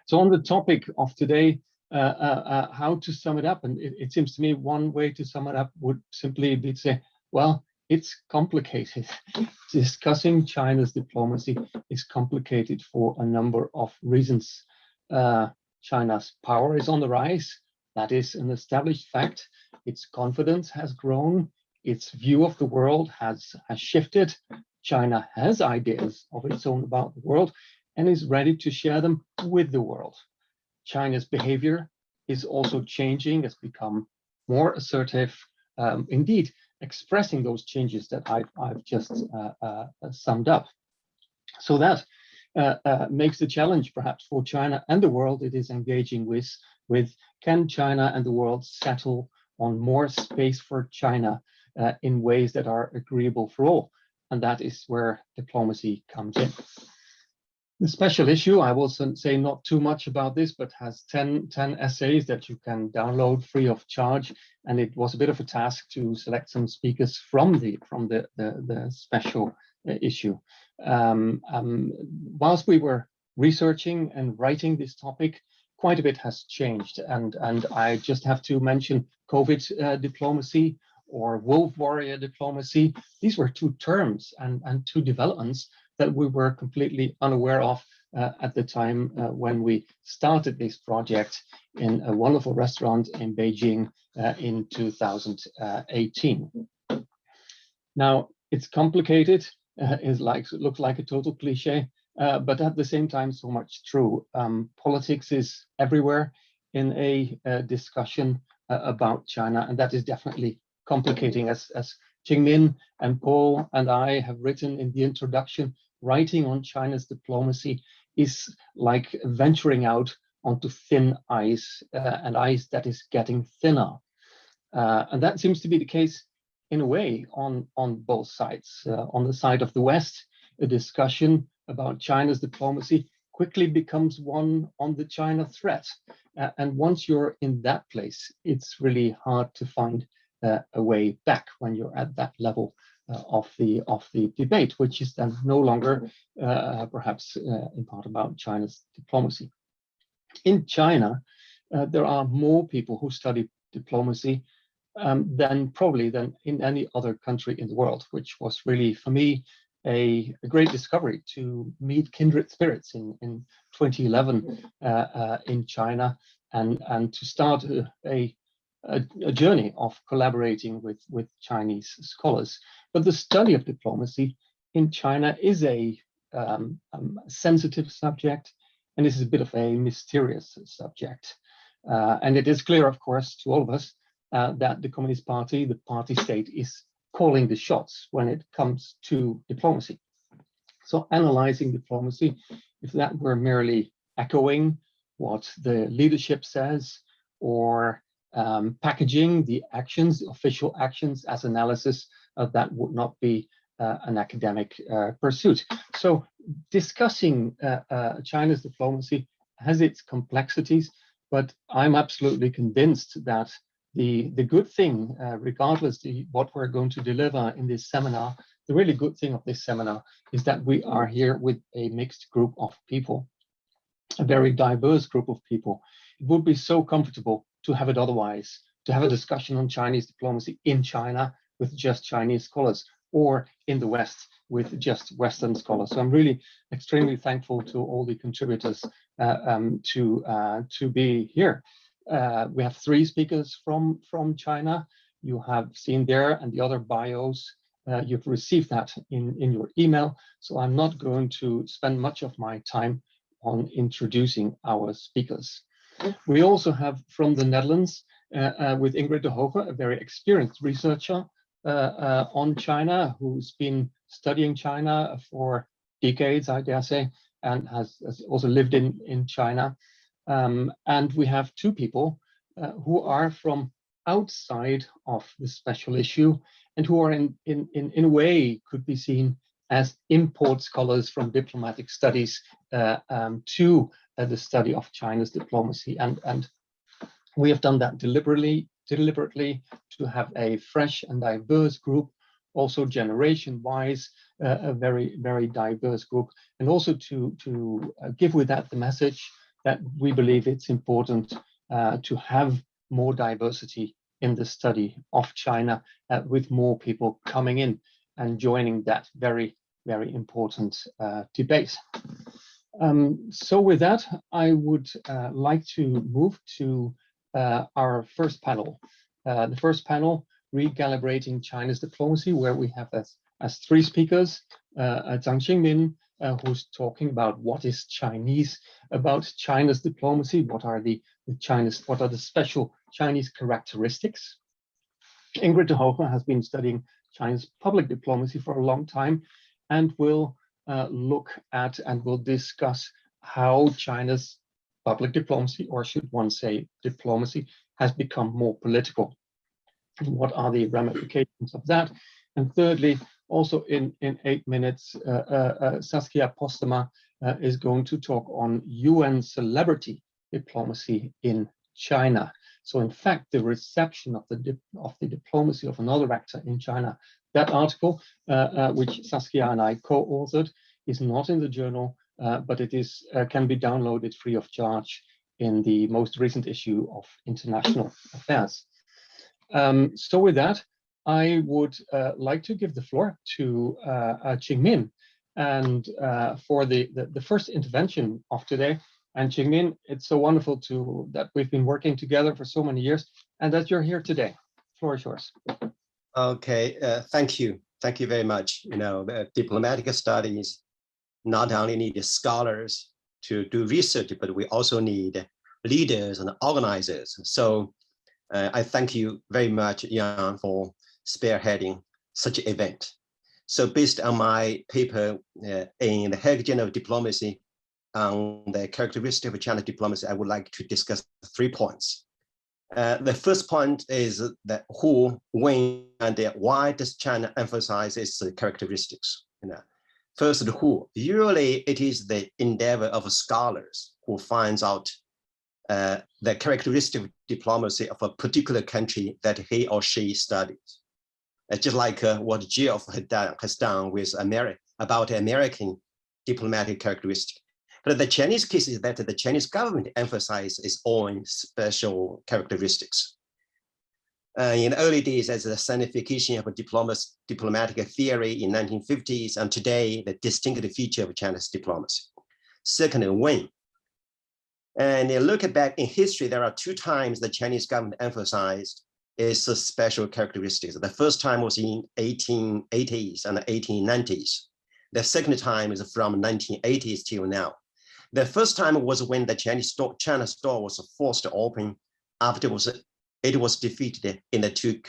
So on the topic of today, how to sum it up, and it seems to me one way to sum it up would simply be to say, well, it's complicated. Discussing China's diplomacy is complicated for a number of reasons. China's power is on the rise. That is an established fact. Its confidence has grown. Its view of the world has shifted. China has ideas of its own about the world and is ready to share them with the world. China's behavior is also changing, has become more assertive, indeed expressing those changes that I've just summed up. So that makes the challenge perhaps for China and the world it is engaging with can China and the world settle on more space for China in ways that are agreeable for all? And that is where diplomacy comes in. The special issue, I will say not too much about this, but has 10 essays that you can download free of charge. And it was a bit of a task to select some speakers from the special issue. Whilst we were researching and writing this topic, quite a bit has changed. And I just have to mention COVID diplomacy or wolf warrior diplomacy. These were two terms and two developments that we were completely unaware of at the time when we started this project in a wonderful restaurant in Beijing in 2018. Now, it's complicated, it looks like a total cliche, but at the same time, so much true. Politics is everywhere in a discussion about China, and that is definitely complicating. As Qingmin and Paul and I have written in the introduction, writing on China's diplomacy is like venturing out onto thin ice, and ice that is getting thinner. And that seems to be the case in a way on both sides. On the side of the West, a discussion about China's diplomacy quickly becomes one on the China threat. And once you're in that place, it's really hard to find a way back when you're at that level of the debate, which is then no longer perhaps in part about China's diplomacy. In China, there are more people who study diplomacy than in any other country in the world, which was really, for me, a great discovery to meet kindred spirits in 2011 in China and to start a journey of collaborating with Chinese scholars. But the study of diplomacy in China is a sensitive subject, and this is a bit of a mysterious subject. And it is clear, of course, to all of us that the Communist Party, the party state, is calling the shots when it comes to diplomacy. So analyzing diplomacy, if that were merely echoing what the leadership says or packaging the actions, official actions as analysis, that would not be an academic pursuit. So discussing China's diplomacy has its complexities, but I'm absolutely convinced that the good thing, regardless of what we're going to deliver in this seminar, the really good thing of this seminar is that we are here with a mixed group of people, a very diverse group of people. It would be so comfortable to have it otherwise, to have a discussion on Chinese diplomacy in China with just Chinese scholars, or in the West with just Western scholars. So I'm really extremely thankful to all the contributors to be here. We have 3 speakers from China. You have seen there, and the other bios, you've received that in your email. So I'm not going to spend much of my time on introducing our speakers. We also have from the Netherlands, with Ingrid de Hoge, a very experienced researcher on China, who's been studying China for decades, I dare say, and has also lived in China. And we have 2 people who are from outside of the special issue and who are in a way could be seen as import scholars from diplomatic studies to the study of China's diplomacy. And we have done that deliberately to have a fresh and diverse group, also generation-wise, a very, very diverse group, and also to give with that the message that we believe it's important to have more diversity in the study of China, with more people coming in and joining that very, very important debate. So with that, I would like to move to our first panel. The first panel, Recalibrating China's Diplomacy, where we have as three speakers, Zhang Qingmin, who's talking about what is Chinese about China's diplomacy, what are the special Chinese characteristics. Ingrid has been studying China's public diplomacy for a long time and will look at and will discuss how China's public diplomacy, or should one say diplomacy, has become more political. And what are the ramifications of that? And thirdly, also in 8 minutes, Saskia POSTEMA is going to talk on UN celebrity diplomacy in China. So in fact, the reception of the diplomacy of another actor in China, that article, which Saskia and I co-authored, is not in the journal, but it is can be downloaded free of charge in the most recent issue of International Affairs. So with that, I would like to give the floor to Qingmin, and for the first intervention of today. And Qingmin, it's so wonderful that we've been working together for so many years, and that you're here today. The floor is yours. Okay, thank you. Thank you very much. You know, the diplomatic studies not only need scholars to do research, but we also need leaders and organizers. So I thank you very much, Jan, for spearheading such an event. So based on my paper in the Hague Journal of Diplomacy on the characteristics of China diplomacy, I would like to discuss 3 points. The first point is that who, when, and why does China emphasize its characteristics? You know, first, the who. Usually, it is the endeavor of scholars who finds out the characteristic of diplomacy of a particular country that he or she studies. Just like what Geoff has done with about American diplomatic characteristics. But the Chinese case is that the Chinese government emphasizes its own special characteristics. In the early days, as the scientification of diplomatic theory in 1950s, and today, the distinctive feature of China's diplomacy. Second, when. And look back in history, there are 2 times the Chinese government emphasized its special characteristics. The first time was in 1880s and 1890s. The second time is from 1980s till now. The first time was when the China store was forced to open after it was defeated in the 2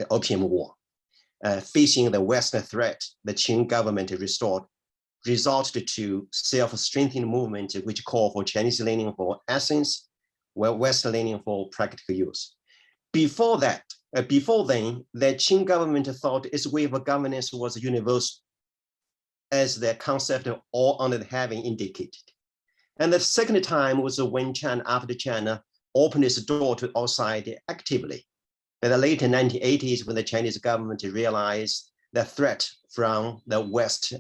Opium War. Facing the Western threat, the Qing government resulted to self-strengthening movement, which call for Chinese learning for essence, while Western learning for practical use. Before then, the Qing government thought its way of governance was universal, as the concept of all under the heaven indicated. And the second time was when after China opened its door to outside actively. In the late 1980s, when the Chinese government realized the threat from the West,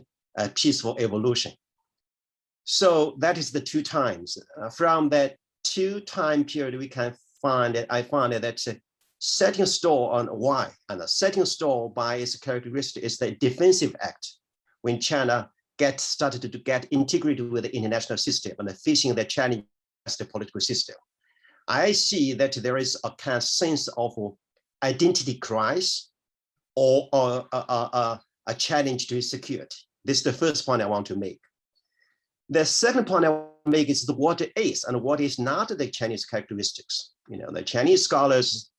peaceful evolution. So that is the 2 times. From that 2 time period, we can I found that setting store on why, and setting store by its characteristic is the defensive act. When China started to get integrated with the international system and facing the challenge of the political system, I see that there is a kind of sense of identity crisis or a challenge to security. This is the first point I want to make. The second point I want to make is what is and what is not the Chinese characteristics. You know, the Chinese scholars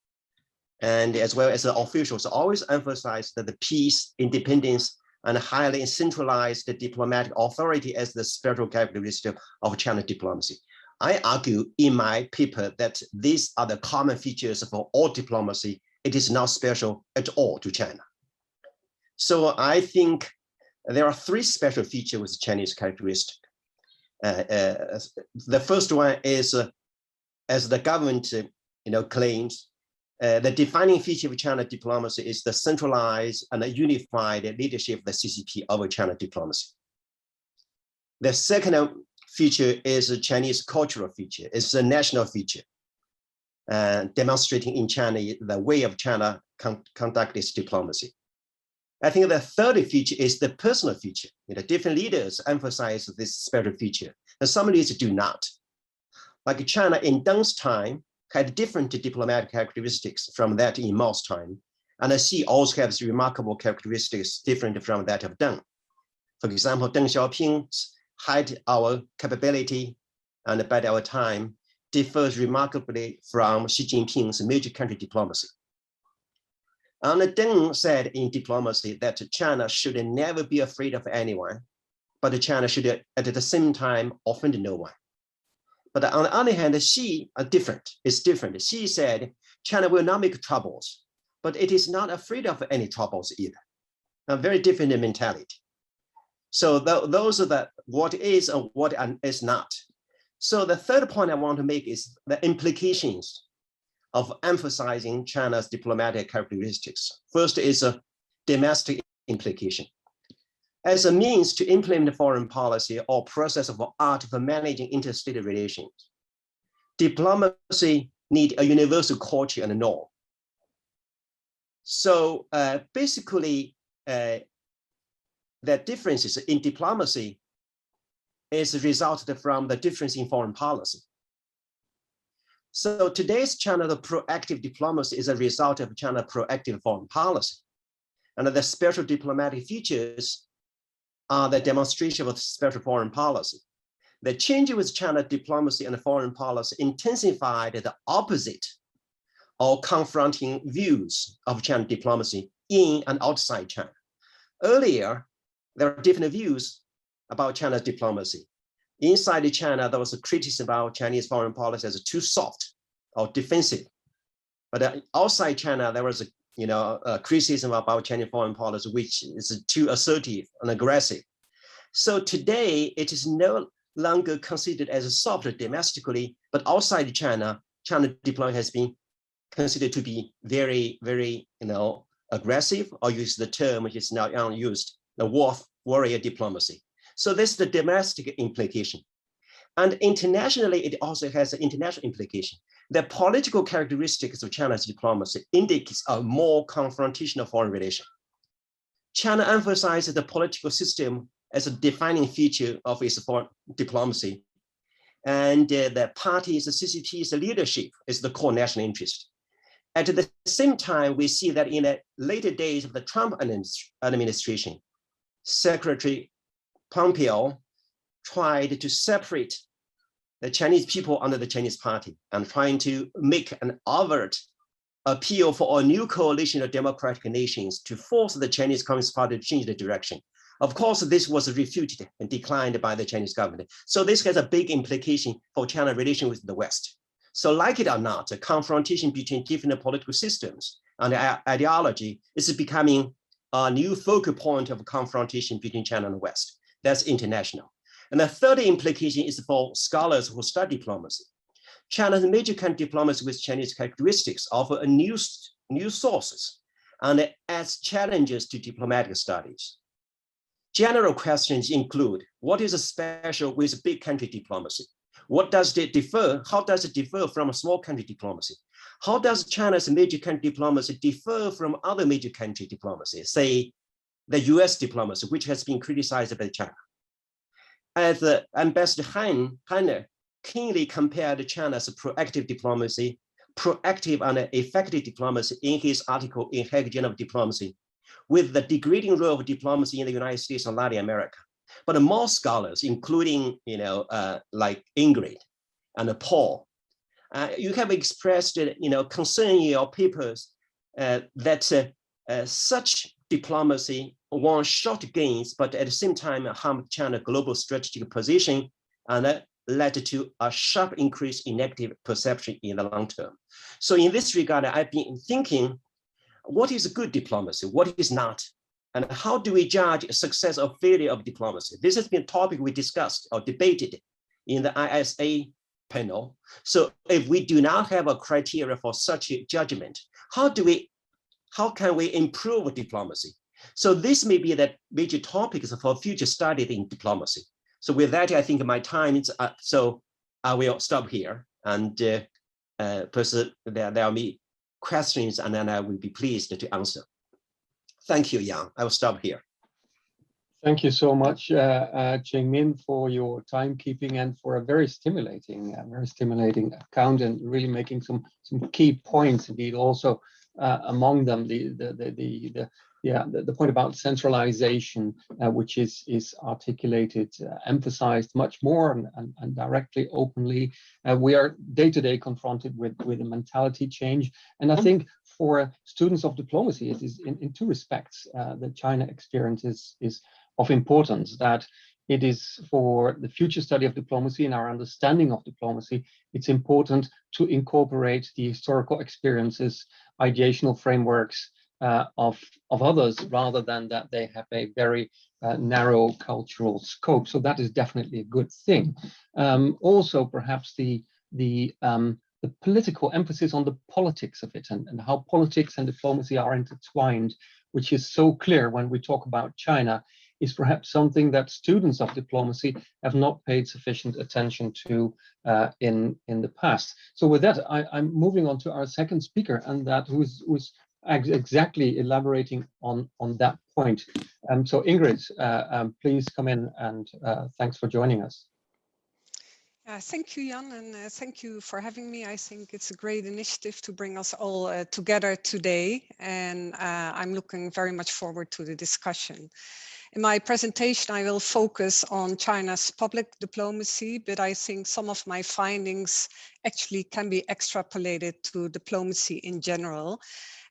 and as well as the officials always emphasize that the peace, independence, and highly centralized diplomatic authority as the special characteristic of China diplomacy. I argue in my paper that these are the common features of all diplomacy. It is not special at all to China. So I think there are 3 special features with Chinese characteristic. The first one is, as the government claims, the defining feature of China diplomacy is the centralized and unified leadership of the CCP over China diplomacy. The second feature is a Chinese cultural feature. It's a national feature, demonstrating in China the way of China conduct its diplomacy. I think the third feature is the personal feature. Different leaders emphasize this special feature, and some leaders do not. Like China in Deng's time had different diplomatic characteristics from that in Mao's time, and Xi also has remarkable characteristics different from that of Deng. For example, Deng Xiaoping's had our capability and by our time differs remarkably from Xi Jinping's major country diplomacy. And Deng said in diplomacy that China should never be afraid of anyone, but China should at the same time offend no one. But on the other hand, Xi is different. Xi said China will not make troubles, but it is not afraid of any troubles either. A very different mentality. So those are what is and what is not. So the third point I want to make is the implications of emphasizing China's diplomatic characteristics. First is a domestic implication. As a means to implement foreign policy or process of art for managing interstate relations, diplomacy needs a universal culture and norm. So basically, the differences in diplomacy is resulted from the difference in foreign policy. So today's China, the proactive diplomacy is a result of China's proactive foreign policy. And the special diplomatic features are the demonstration of special foreign policy. The change with China diplomacy and foreign policy intensified the opposite or confronting views of China diplomacy in and outside China. Earlier, there were different views about China's diplomacy. Inside China, there was a criticism about Chinese foreign policy as too soft or defensive. But outside China, there was a criticism about Chinese foreign policy, which is too assertive and aggressive. So today, it is no longer considered as soft domestically, but outside China, China diplomacy has been considered to be very, very, aggressive, or use the term which is now used, the warrior diplomacy. So this is the domestic implication. And internationally, it also has an international implication. The political characteristics of China's diplomacy indicates a more confrontational foreign relation. China emphasizes the political system as a defining feature of its foreign diplomacy. And the party's, the CCP's leadership is the core national interest. At the same time, we see that in the later days of the Trump administration, Secretary Pompeo tried to separate the Chinese people under the Chinese party and trying to make an overt appeal for a new coalition of democratic nations to force the Chinese Communist Party to change the direction. Of course, this was refuted and declined by the Chinese government. So this has a big implication for China's relation with the West. So like it or not, a confrontation between different political systems and ideology is becoming a new focal point of confrontation between China and the West. That's international. And the third implication is for scholars who study diplomacy. China's major country diplomacy with Chinese characteristics offer a new sources and adds challenges to diplomatic studies. General questions include, what is special with big country diplomacy? What does it differ? How does it differ from a small country diplomacy? How does China's major country diplomacy differ from other major country diplomacy, say the US diplomacy, which has been criticized by China? As Ambassador Heiner keenly compared China's proactive diplomacy, proactive and effective diplomacy in his article in Hague Journal of Diplomacy, with the degrading role of diplomacy in the United States and Latin America. But more scholars, including like Ingrid and Paul, you have expressed concern in your papers that such diplomacy won short gains, but at the same time harmed China's global strategic position and led to a sharp increase in negative perception in the long term. So in this regard, I've been thinking, what is good diplomacy? What is not? And how do we judge success or failure of diplomacy? This has been a topic we discussed or debated in the ISA panel. So if we do not have a criteria for such a judgment, how can we improve diplomacy? So this may be the major topics for future study in diplomacy. So with that, I think my time is so I will stop here. And first, there will be questions, and then I will be pleased to answer. Thank you, Jan. I will stop here. Thank you so much, Qingmin, for your timekeeping and for a very stimulating account, and really making some key points. Indeed, also among them the point about centralization, which is articulated, emphasized much more and directly, openly. We are day to day confronted with a mentality change, and I think for students of diplomacy, it is in two respects that China experience is of importance, that it is for the future study of diplomacy and our understanding of diplomacy, it's important to incorporate the historical experiences, ideational frameworks of others, rather than that they have a very narrow cultural scope. So that is definitely a good thing. Also, perhaps the political emphasis on the politics of it, and how politics and diplomacy are intertwined, which is so clear when we talk about China, is perhaps something that students of diplomacy have not paid sufficient attention to in the past. So with that, I'm moving on to our second speaker, and that who's exactly elaborating on that point. So Ingrid, please come in, and thanks for joining us. Thank you, Jan, and thank you for having me. I think it's a great initiative to bring us all together today, and I'm looking very much forward to the discussion. In my presentation, I will focus on China's public diplomacy, but I think some of my findings actually can be extrapolated to diplomacy in general.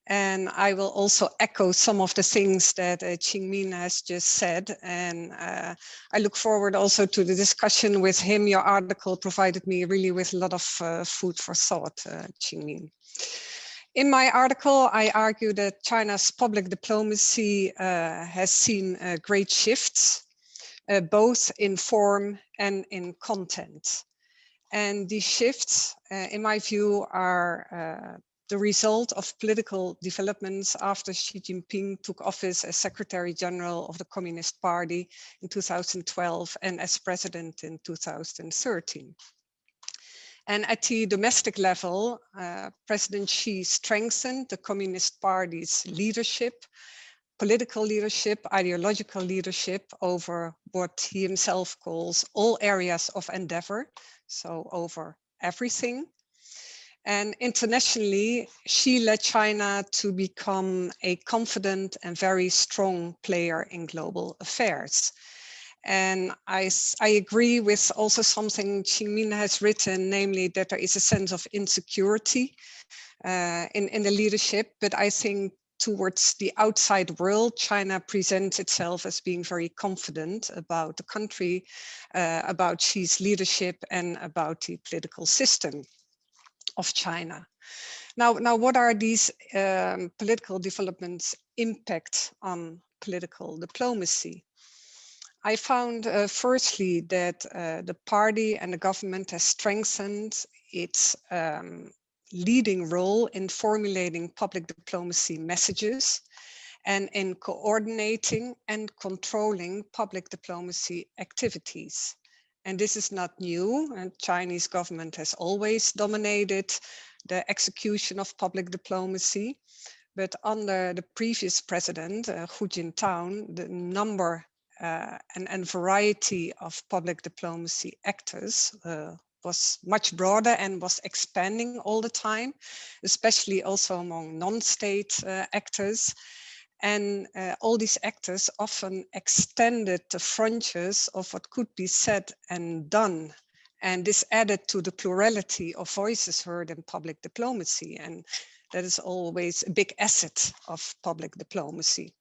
And I will also echo some of the things that Qingmin has just said. And I look forward also to the discussion with him. Your article provided me really with a lot of food for thought, Qingmin. In my article, I argue that China's public diplomacy has seen great shifts, both in form and in content. And these shifts, in my view, are the result of political developments after Xi Jinping took office as Secretary General of the Communist Party in 2012 and as president in 2013. And at the domestic level, President Xi strengthened the Communist Party's leadership, political leadership, ideological leadership over what he himself calls all areas of endeavor, so over everything. And internationally, Xi led China to become a confident and very strong player in global affairs. And I agree with also something Qingmin has written, namely that there is a sense of insecurity in the leadership. But I think towards the outside world, China presents itself as being very confident about the country, about Xi's leadership, and about the political system of China. Now, what are these political developments' impact on political diplomacy? I found firstly that the party and the government has strengthened its leading role in formulating public diplomacy messages and in coordinating and controlling public diplomacy activities. And this is not new, and Chinese government has always dominated the execution of public diplomacy. But under the previous president, Hu Jintao, the number and variety of public diplomacy actors was much broader and was expanding all the time, especially also among non-state actors. And all these actors often extended the frontiers of what could be said and done. And this added to the plurality of voices heard in public diplomacy. And that is always a big asset of public diplomacy.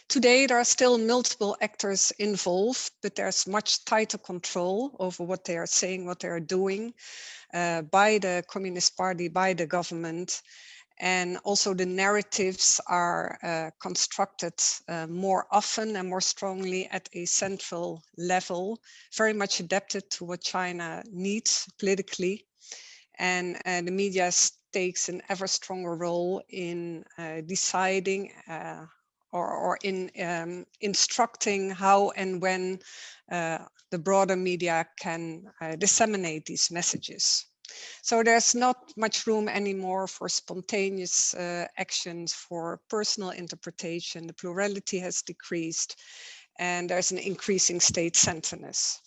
Today, there are still multiple actors involved, but there's much tighter control over what they are saying, what they are doing by the Communist Party, by the government. And also the narratives are constructed more often and more strongly at a central level, very much adapted to what China needs politically. And the media takes an ever stronger role in deciding or in instructing how and when the broader media can disseminate these messages. So there's not much room anymore for spontaneous actions, for personal interpretation. The plurality has decreased, and there's an increasing state-centeredness.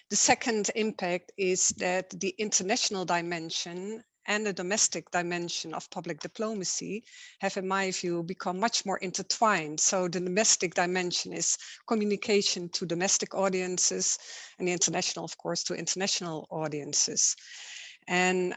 The second impact is that the international dimension and the domestic dimension of public diplomacy have, in my view, become much more intertwined. So the domestic dimension is communication to domestic audiences, and the international, of course, to international audiences. And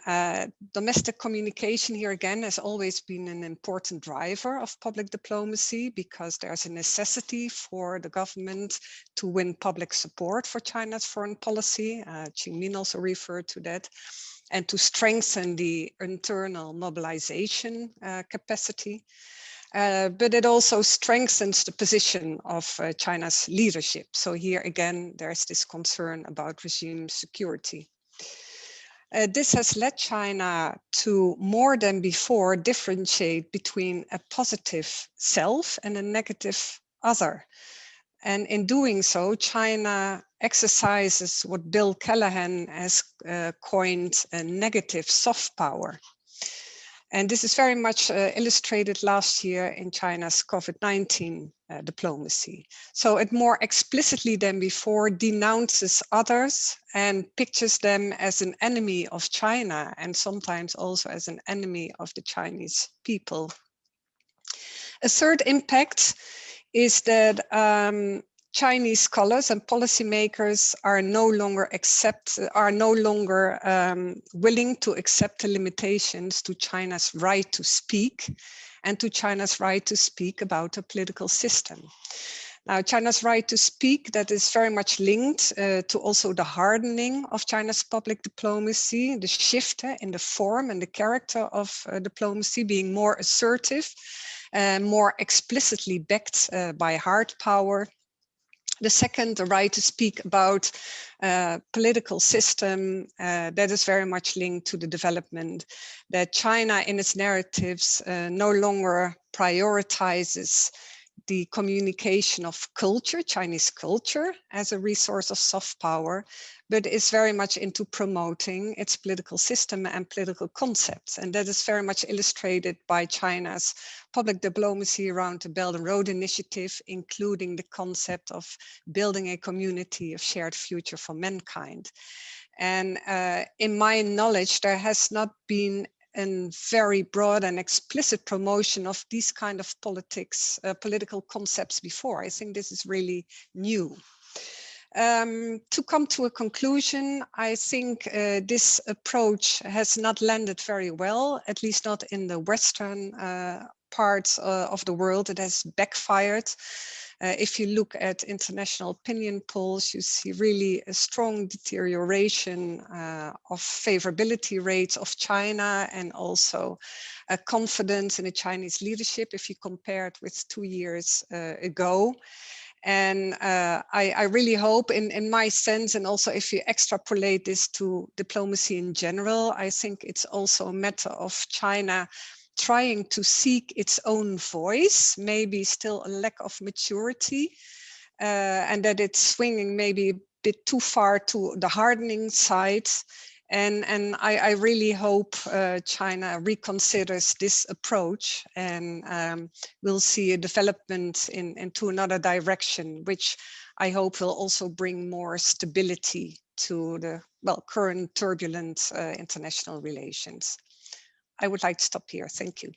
domestic communication here again has always been an important driver of public diplomacy, because there's a necessity for the government to win public support for China's foreign policy. Qingmin also referred to that, and to strengthen the internal mobilization capacity. But it also strengthens the position of China's leadership. So here again, there's this concern about regime security. This has led China to, more than before, differentiate between a positive self and a negative other. And in doing so, China exercises what Bill Callahan has coined a negative soft power. And this is very much illustrated last year in China's COVID-19 diplomacy. So it more explicitly than before denounces others and pictures them as an enemy of China, and sometimes also as an enemy of the Chinese people. A third impact is that Chinese scholars and policymakers are no longer willing to accept the limitations to China's right to speak and to China's right to speak about a political system. Now, China's right to speak, that is very much linked to also the hardening of China's public diplomacy, the shift in the form and the character of diplomacy, being more assertive, more explicitly backed by hard power. The second, the right to speak about political system, that is very much linked to the development that China in its narratives no longer prioritizes the communication of culture, Chinese culture, as a resource of soft power, but is very much into promoting its political system and political concepts. And that is very much illustrated by China's public diplomacy around the Belt and Road Initiative, including the concept of building a community of shared future for mankind. And in my knowledge, there has not been a very broad and explicit promotion of these kind of political concepts before. I think this is really new. To come to a conclusion, I think this approach has not landed very well, at least not in the Western parts of the world. It has backfired. If you look at international opinion polls, you see really a strong deterioration of favorability rates of China, and also confidence in the Chinese leadership if you compare it with 2 years ago. And I really hope, in my sense, and also if you extrapolate this to diplomacy in general, I think it's also a matter of China trying to seek its own voice, maybe still a lack of maturity, and that it's swinging maybe a bit too far to the hardening side. And I really hope China reconsiders this approach, and we'll see a development into another direction, which I hope will also bring more stability to the current turbulent international relations. I would like to stop here. Thank you.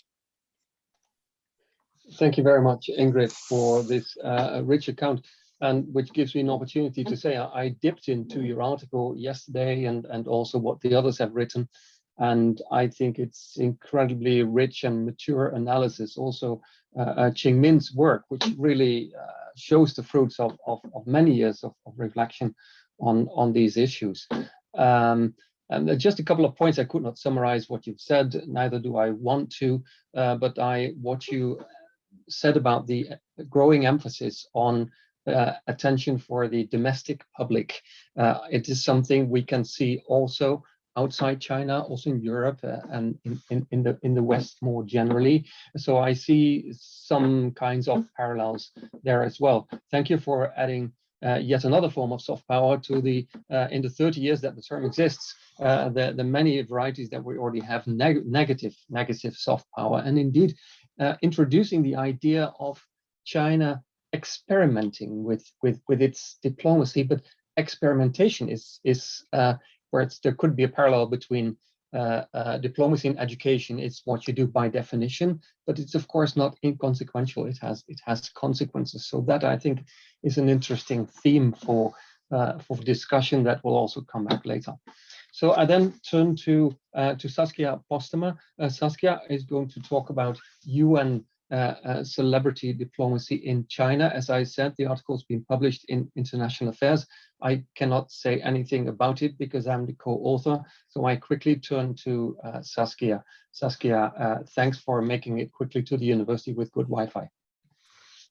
Thank you very much, Ingrid, for this rich account, and which gives me an opportunity to say I dipped into your article yesterday and also what the others have written. And I think it's incredibly rich and mature analysis. Also, Qingmin's work, which really shows the fruits of many years of reflection on these issues. And just a couple of points. I could not summarize what you've said, neither do I want to, but what you said about the growing emphasis on attention for the domestic public. It is something we can see also outside China, also in Europe and in the West more generally. So I see some kinds of parallels there as well. Thank you for adding yet another form of soft power to the in the 30 years that the term exists, the many varieties that we already have negative soft power, and indeed introducing the idea of China experimenting with its diplomacy, but experimentation is where there could be a parallel between diplomacy and education. It's what you do by definition, but it's of course not inconsequential. It has consequences. So that, I think, is an interesting theme for discussion that will also come back later. So I then turn to Saskia POSTEMA. Saskia is going to talk about UN celebrity diplomacy in China. As I said, the article has been published in International Affairs. I cannot say anything about it because I'm the co-author. So I quickly turn to Saskia. Saskia, thanks for making it quickly to the university with good Wi-Fi.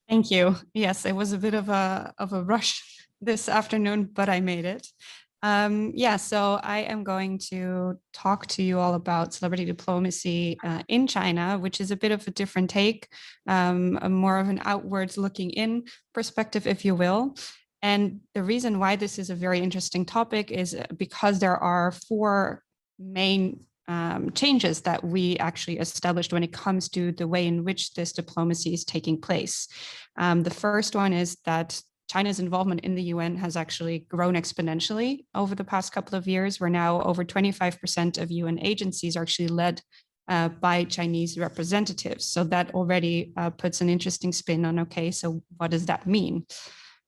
Thank you. Yes, it was a bit of a rush this afternoon, but I made it. Yeah, so I am going to talk to you all about celebrity diplomacy in China, which is a bit of a different take, more of an outwards looking in perspective, if you will. And the reason why this is a very interesting topic is because there are four main changes that we actually established when it comes to the way in which this diplomacy is taking place. The first one is that China's involvement in the UN has actually grown exponentially over the past couple of years. We're now over 25% of UN agencies are actually led by Chinese representatives. So that already puts an interesting spin on, okay, so what does that mean?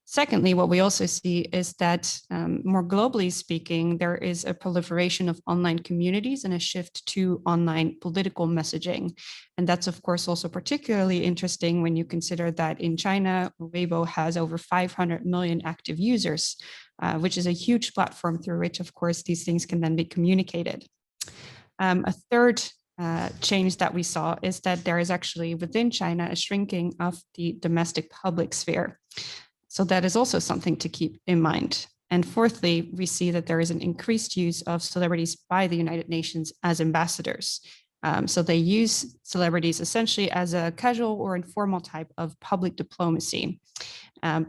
Secondly, what we also see is that more globally speaking, there is a proliferation of online communities and a shift to online political messaging. And that's, of course, also particularly interesting when you consider that in China, Weibo has over 500 million active users, which is a huge platform through which, of course, these things can then be communicated. A third change that we saw is that there is actually within China a shrinking of the domestic public sphere. So that is also something to keep in mind. And fourthly, we see that there is an increased use of celebrities by the United Nations as ambassadors. So they use celebrities essentially as a casual or informal type of public diplomacy.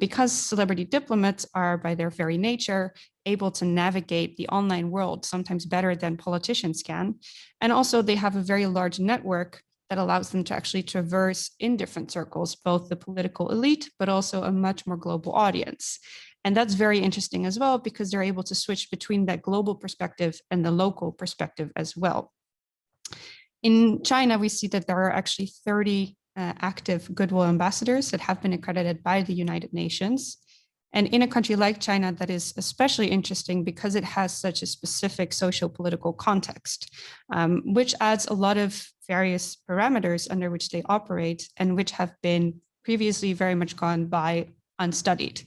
Because celebrity diplomats are by their very nature able to navigate the online world sometimes better than politicians can. And also they have a very large network that allows them to actually traverse in different circles, both the political elite, but also a much more global audience. And that's very interesting as well, because they're able to switch between that global perspective and the local perspective as well. In China, we see that there are actually 30 active goodwill ambassadors that have been accredited by the United Nations. And in a country like China, that is especially interesting because it has such a specific socio-political context, which adds a lot of various parameters under which they operate and which have been previously very much gone by unstudied.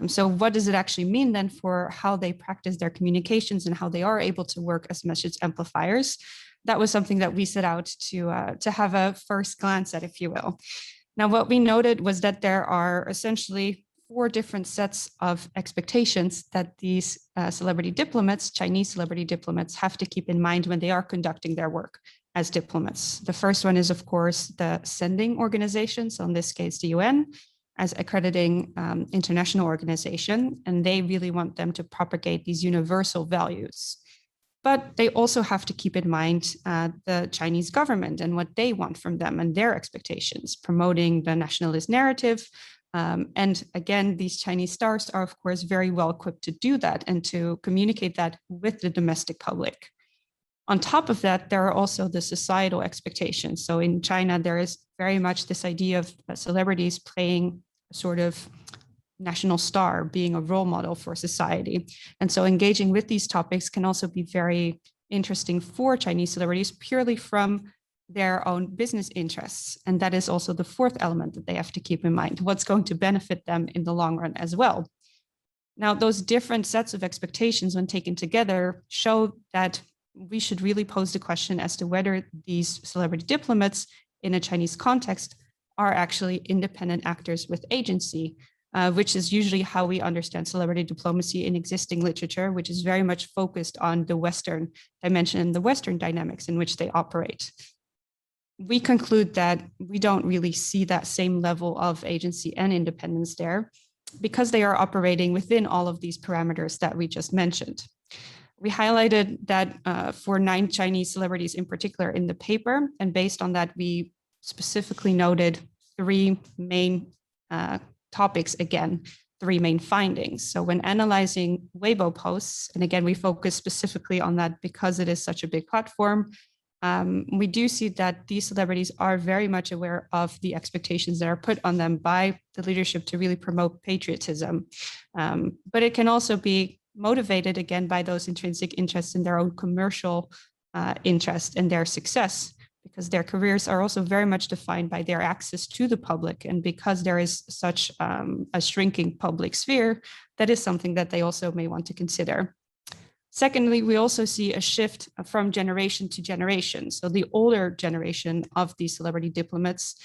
So what does it actually mean then for how they practice their communications and how they are able to work as message amplifiers? That was something that we set out to have a first glance at, if you will. Now, what we noted was that there are essentially 4 different sets of expectations that these celebrity diplomats, Chinese celebrity diplomats, have to keep in mind when they are conducting their work as diplomats. The first one is, of course, the sending organization, so in this case, the UN, as accrediting international organization, and they really want them to propagate these universal values. But they also have to keep in mind the Chinese government and what they want from them and their expectations, promoting the nationalist narrative. And again, these Chinese stars are, of course, very well equipped to do that and to communicate that with the domestic public. On top of that, there are also the societal expectations. So in China, there is very much this idea of celebrities playing a sort of national star, being a role model for society. And so engaging with these topics can also be very interesting for Chinese celebrities purely from their own business interests. And that is also the fourth element that they have to keep in mind, what's going to benefit them in the long run as well. Now, those different sets of expectations, when taken together, show that we should really pose the question as to whether these celebrity diplomats in a Chinese context are actually independent actors with agency, which is usually how we understand celebrity diplomacy in existing literature, which is very much focused on the Western dimension and the Western dynamics in which they operate. We conclude that we don't really see that same level of agency and independence there because they are operating within all of these parameters that we just mentioned. We highlighted that for 9 Chinese celebrities in particular in the paper, and based on that, we specifically noted 3 main topics, again, 3 main findings. So when analyzing Weibo posts, and again, we focus specifically on that because it is such a big platform, we do see that these celebrities are very much aware of the expectations that are put on them by the leadership to really promote patriotism. But it can also be motivated again by those intrinsic interests in their own commercial interest and their success, because their careers are also very much defined by their access to the public. And because there is such a shrinking public sphere, that is something that they also may want to consider. Secondly, we also see a shift from generation to generation. So the older generation of these celebrity diplomats,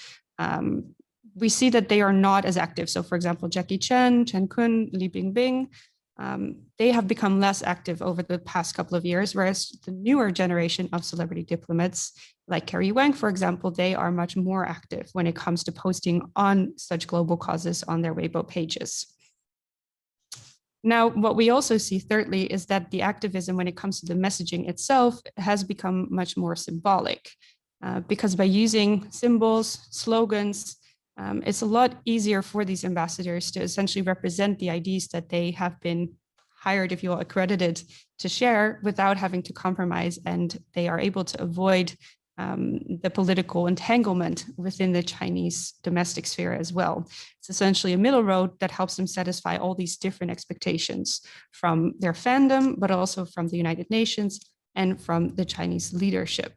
we see that they are not as active. So for example, Jackie Chan, Chen Kun, Li Bingbing, they have become less active over the past couple of years, whereas the newer generation of celebrity diplomats, like Carrie Wang, for example, they are much more active when it comes to posting on such global causes on their Weibo pages. Now, what we also see, thirdly, is that the activism when it comes to the messaging itself has become much more symbolic, because by using symbols, slogans, it's a lot easier for these ambassadors to essentially represent the ideas that they have been hired, if you will, accredited to share without having to compromise, and they are able to avoid the political entanglement within the Chinese domestic sphere as well. It's essentially a middle road that helps them satisfy all these different expectations from their fandom, but also from the United Nations and from the Chinese leadership.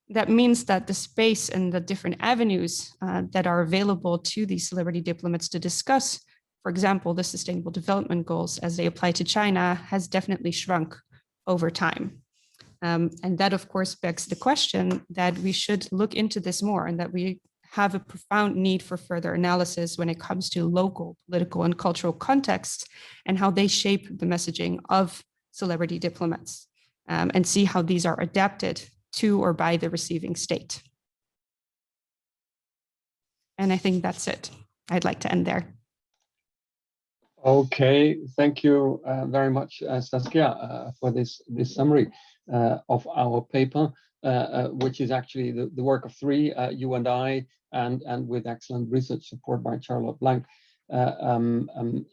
That means that the space and the different avenues that are available to these celebrity diplomats to discuss, for example, the Sustainable Development Goals as they apply to China, has definitely shrunk over time. And that, of course, begs the question that we should look into this more, and that we have a profound need for further analysis when it comes to local political and cultural contexts and how they shape the messaging of celebrity diplomats, and see how these are adapted to or by the receiving state. And I think that's it. I'd like to end there. Okay, thank you very much, Saskia, for this summary of our paper, which is actually the work of 3, you and I, and with excellent research support by Charlotte Blank.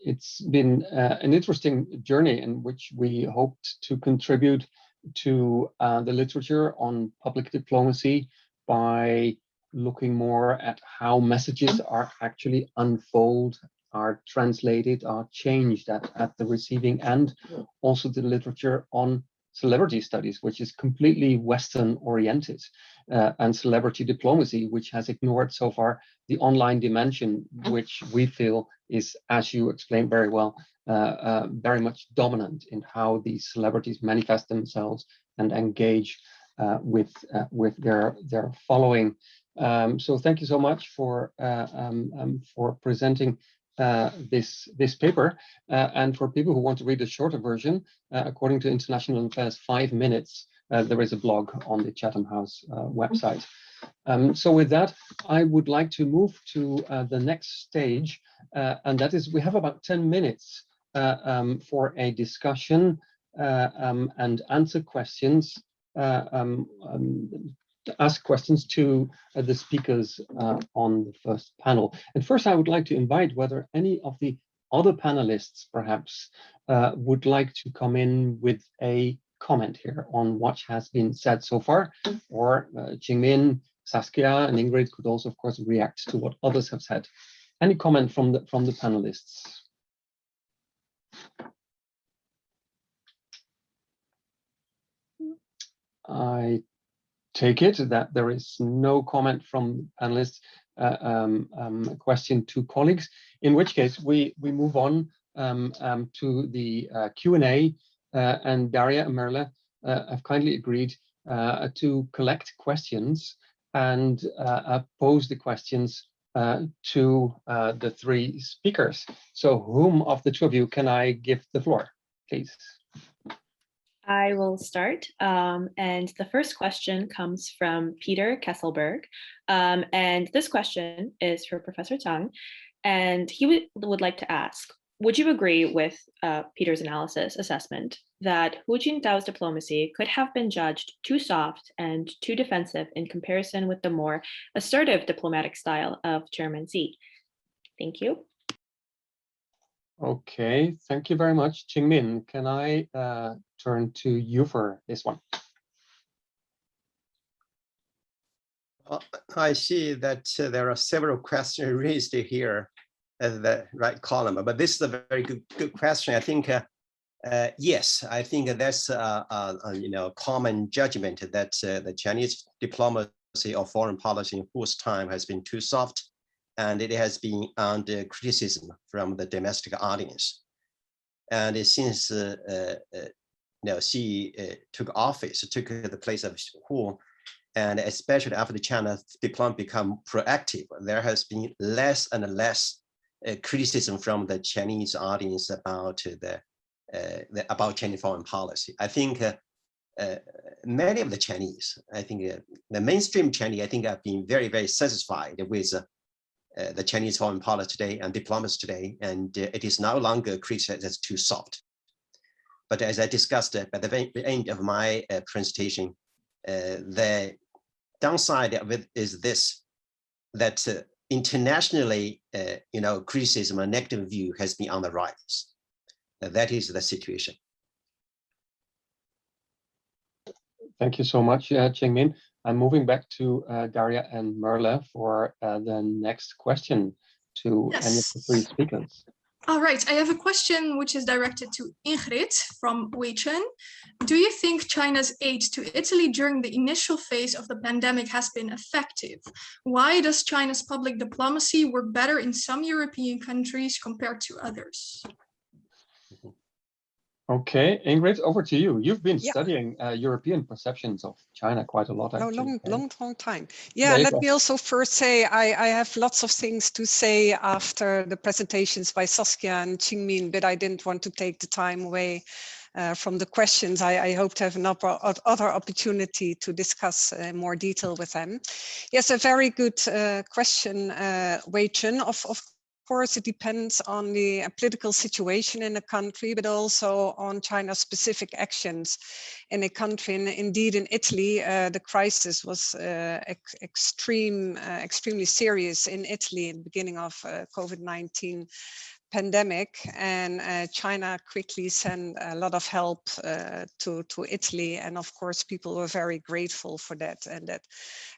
It's been an interesting journey in which we hoped to contribute to the literature on public diplomacy by looking more at how messages are actually unfold, are translated, are changed at the receiving end. Also the literature on celebrity studies, which is completely Western oriented, and celebrity diplomacy, which has ignored so far the online dimension, which we feel is, as you explained very well, very much dominant in how these celebrities manifest themselves and engage with their following. So thank you so much for presenting this paper, and for people who want to read the shorter version, according to International Affairs 5 minutes, there is a blog on the Chatham House website. So with that, I would like to move to the next stage, and that is we have about 10 minutes for a discussion and answer questions, ask questions to the speakers on the first panel. And first, I would like to invite whether any of the other panelists perhaps would like to come in with a comment here on what has been said so far, or Qingmin, Saskia, and Ingrid could also, of course, react to what others have said. Any comment from the panelists? I take it that there is no comment from panelists. A question to colleagues, in which case we move on to the Q&A, and Daria and Merle have kindly agreed to collect questions and pose the questions to the three speakers. So whom of the two of you can I give the floor, please? I will start. And the first question comes from Peter Kesselberg. And this question is for Professor Zhang. And he would like to ask, would you agree with Peter's assessment that Hu Jintao's diplomacy could have been judged too soft and too defensive in comparison with the more assertive diplomatic style of Chairman Xi? Thank you. Okay, thank you very much. Qingmin, can I turn to you for this one? I see that there are several questions raised here at the right column, but this is a very good question. I think, yes, I think that's a common judgment that the Chinese diplomacy or foreign policy in Hu's time has been too soft, and it has been under criticism from the domestic audience. And since Xi took office, took the place of Hu, and especially after the China diplomacy become proactive, there has been less and less criticism from the Chinese audience about about Chinese foreign policy. I think many of the Chinese, I think the mainstream Chinese, I think have been very, very satisfied with the Chinese foreign policy today and diplomacy today, and it is no longer criticized as too soft. But as I discussed at the end of my presentation, the downside of it is this, that internationally, criticism and negative view has been on the rise. That is the situation. Thank you so much, Qingmin. I'm moving back to Daria and Merle for the next question to any of the three speakers. All right, I have a question which is directed to Ingrid from Weichen. Do you think China's aid to Italy during the initial phase of the pandemic has been effective? Why does China's public diplomacy work better in some European countries compared to others? Okay, Ingrid, over to you. You've been studying European perceptions of China quite a lot, actually. Long time. Yeah, let me also first say I have lots of things to say after the presentations by Saskia and Qingmin, but I didn't want to take the time away from the questions. I hope to have another opportunity to discuss more detail with them. Yes, a very good question, Weichen. Of course, it depends on the political situation in a country, but also on China's specific actions in a country. And indeed, in Italy, the crisis was extremely serious in Italy at the beginning of COVID-19 pandemic, and China quickly sent a lot of help to Italy, and of course people were very grateful for that, and that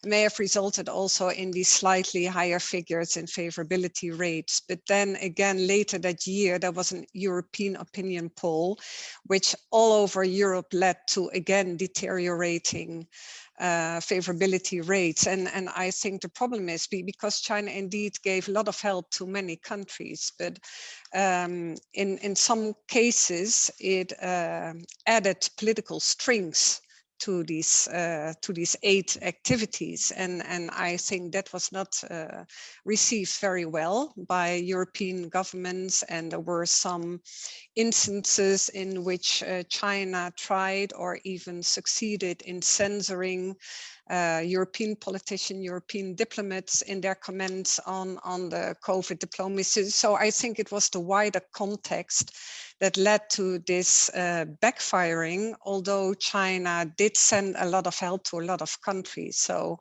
may have resulted also in these slightly higher figures in favorability rates. But then again, later that year there was a European opinion poll which all over Europe led to again deteriorating favorability rates, and I think the problem is because China indeed gave a lot of help to many countries, but in some cases it added political strings to these aid activities, and I think that was not received very well by European governments, and there were some instances in which China tried or even succeeded in censoring European politicians, European diplomats in their comments on the COVID diplomacy. So I think it was the wider context that led to this backfiring, although China did send a lot of help to a lot of countries. So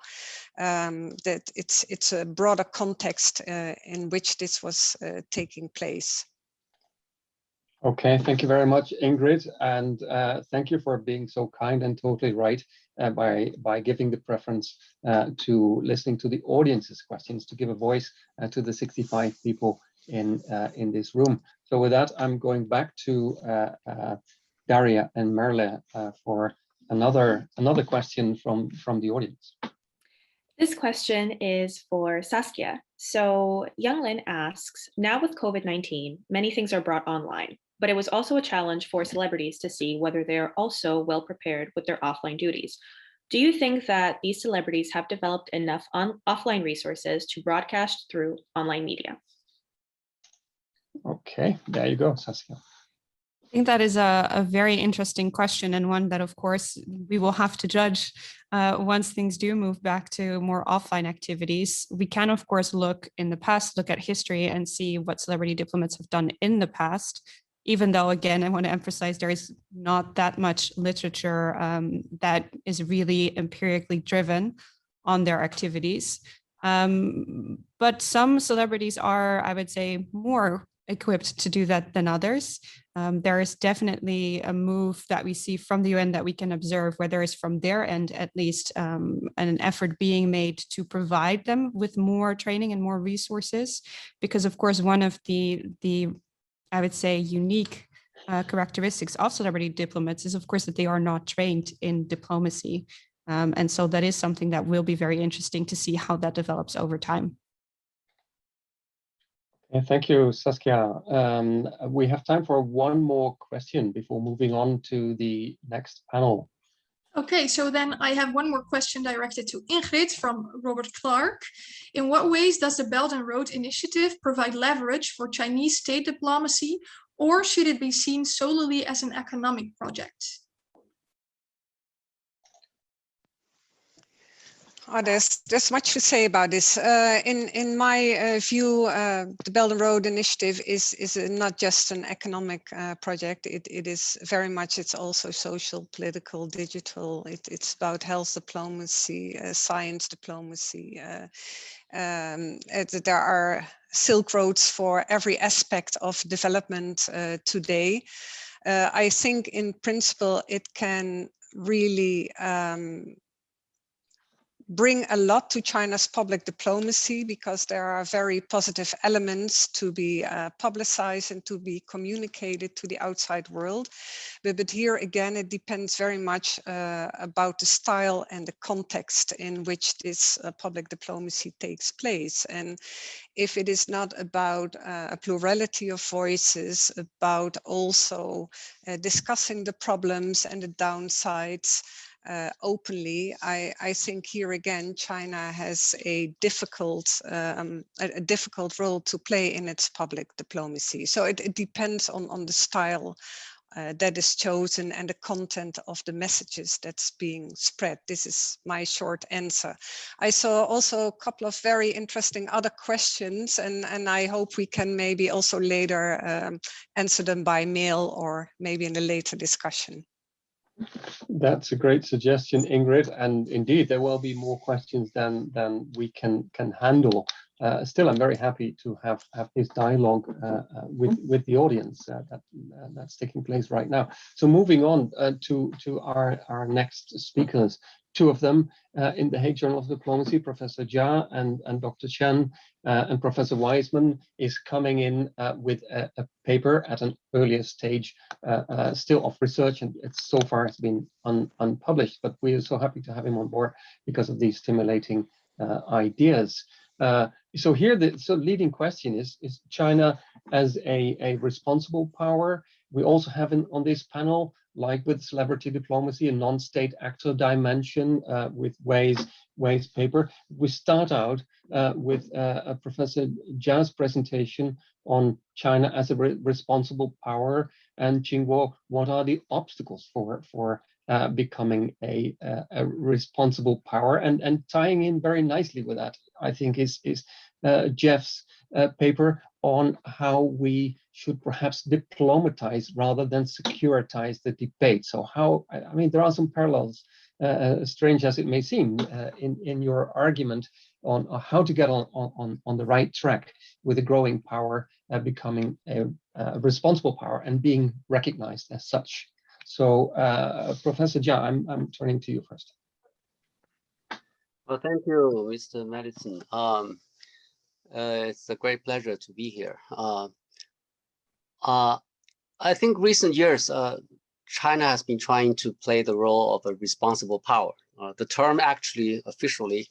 that it's a broader context in which this was taking place. Okay, thank you very much, Ingrid, and thank you for being so kind and totally right by giving the preference to listening to the audience's questions, to give a voice to the 65 people in this room. So with that, I'm going back to Daria and Merle for another question from the audience. This question is for Saskia. So Younglin asks, now with COVID-19, many things are brought online, but it was also a challenge for celebrities to see whether they're also well prepared with their offline duties. Do you think that these celebrities have developed enough offline resources to broadcast through online media? Okay, there you go, Saskia. I think that is a very interesting question, and one that, of course, we will have to judge once things do move back to more offline activities. We can, of course, look in the past, look at history and see what celebrity diplomats have done in the past, even though, again, I want to emphasize there is not that much literature that is really empirically driven on their activities. But some celebrities are, I would say, more equipped to do that than others. There is definitely a move that we see from the UN that we can observe, where there is from their end at least an effort being made to provide them with more training and more resources. Because of course, one of the I would say unique characteristics of celebrity diplomats is of course that they are not trained in diplomacy. And so that is something that will be very interesting to see how that develops over time. Thank you, Saskia. We have time for one more question before moving on to the next panel. Okay, so then I have one more question directed to Ingrid from Robert Clark. In what ways does the Belt and Road Initiative provide leverage for Chinese state diplomacy, or should it be seen solely as an economic project? Oh, there's much to say about this. In my view, the Belt and Road Initiative is not just an economic project. It is very much. It's also social, political, digital. It's about health diplomacy, science diplomacy. There are Silk Roads for every aspect of development today. I think, in principle, it can really bring a lot to China's public diplomacy, because there are very positive elements to be publicized and to be communicated to the outside world. But here again, it depends very much about the style and the context in which this public diplomacy takes place. And if it is not about a plurality of voices, about also discussing the problems and the downsides, openly, I think here again China has a difficult role to play in its public diplomacy. So it depends on the style that is chosen and the content of the messages that's being spread. This is my short answer. I saw also a couple of very interesting other questions, and I hope we can maybe also later answer them by mail or maybe in a later discussion. That's a great suggestion, Ingrid, and indeed there will be more questions than we can handle. Still, I'm very happy to have this dialogue with the audience that's taking place right now. So moving on to our next speakers, two of them in the Hague Journal of Diplomacy, Professor Jia and Dr. Chen, and Professor Wiseman is coming in with a paper at an earlier stage, still of research, and so far it's been unpublished, but we are so happy to have him on board because of these stimulating ideas. So here, the leading question is China as a responsible power? We also have on this panel, like with celebrity diplomacy, a non-state actor dimension with Wei's paper. We start out with Professor Jia's presentation on China as a responsible power, and Qingguo, what are the obstacles for becoming a responsible power? And tying in very nicely with that, I think, is Jeff's paper on how we should perhaps diplomatize rather than securitize the debate. So how, I mean, there are some parallels, strange as it may seem, in your argument on how to get on the right track with a growing power becoming a responsible power and being recognized as such. So Professor Jia, I'm turning to you first. Well, thank you, Mr. Melissen. It's a great pleasure to be here. I think recent years, China has been trying to play the role of a responsible power. The term actually officially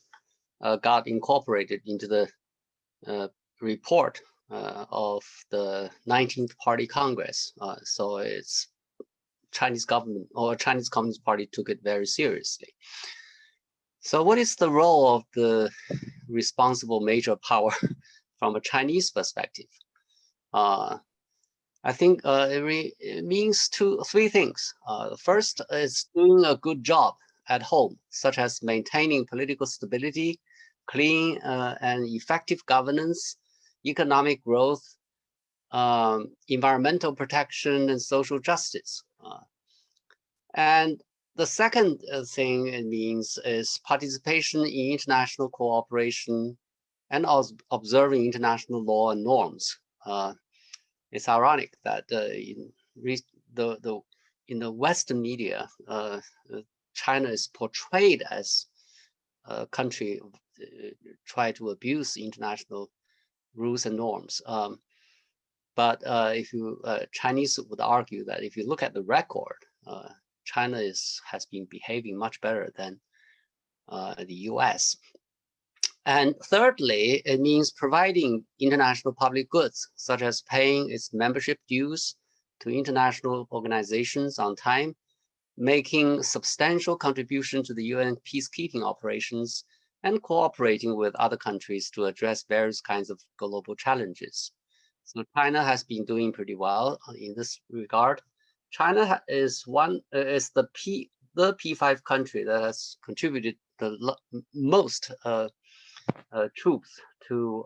got incorporated into the report of the 19th Party Congress. So it's Chinese government or Chinese Communist Party took it very seriously. So what is the role of the responsible major power from a Chinese perspective? I think it means three things. First is doing a good job at home, such as maintaining political stability, clean and effective governance, economic growth, environmental protection, and social justice. And the second thing it means is participation in international cooperation and observing international law and norms. It's ironic that in the Western media, China is portrayed as a country try to abuse international rules and norms. But if you Chinese would argue that if you look at the record, China has been behaving much better than the US. And thirdly, it means providing international public goods, such as paying its membership dues to international organizations on time, making substantial contribution to the UN peacekeeping operations, and cooperating with other countries to address various kinds of global challenges. So China has been doing pretty well in this regard. China is the P5 country that has contributed the most troops to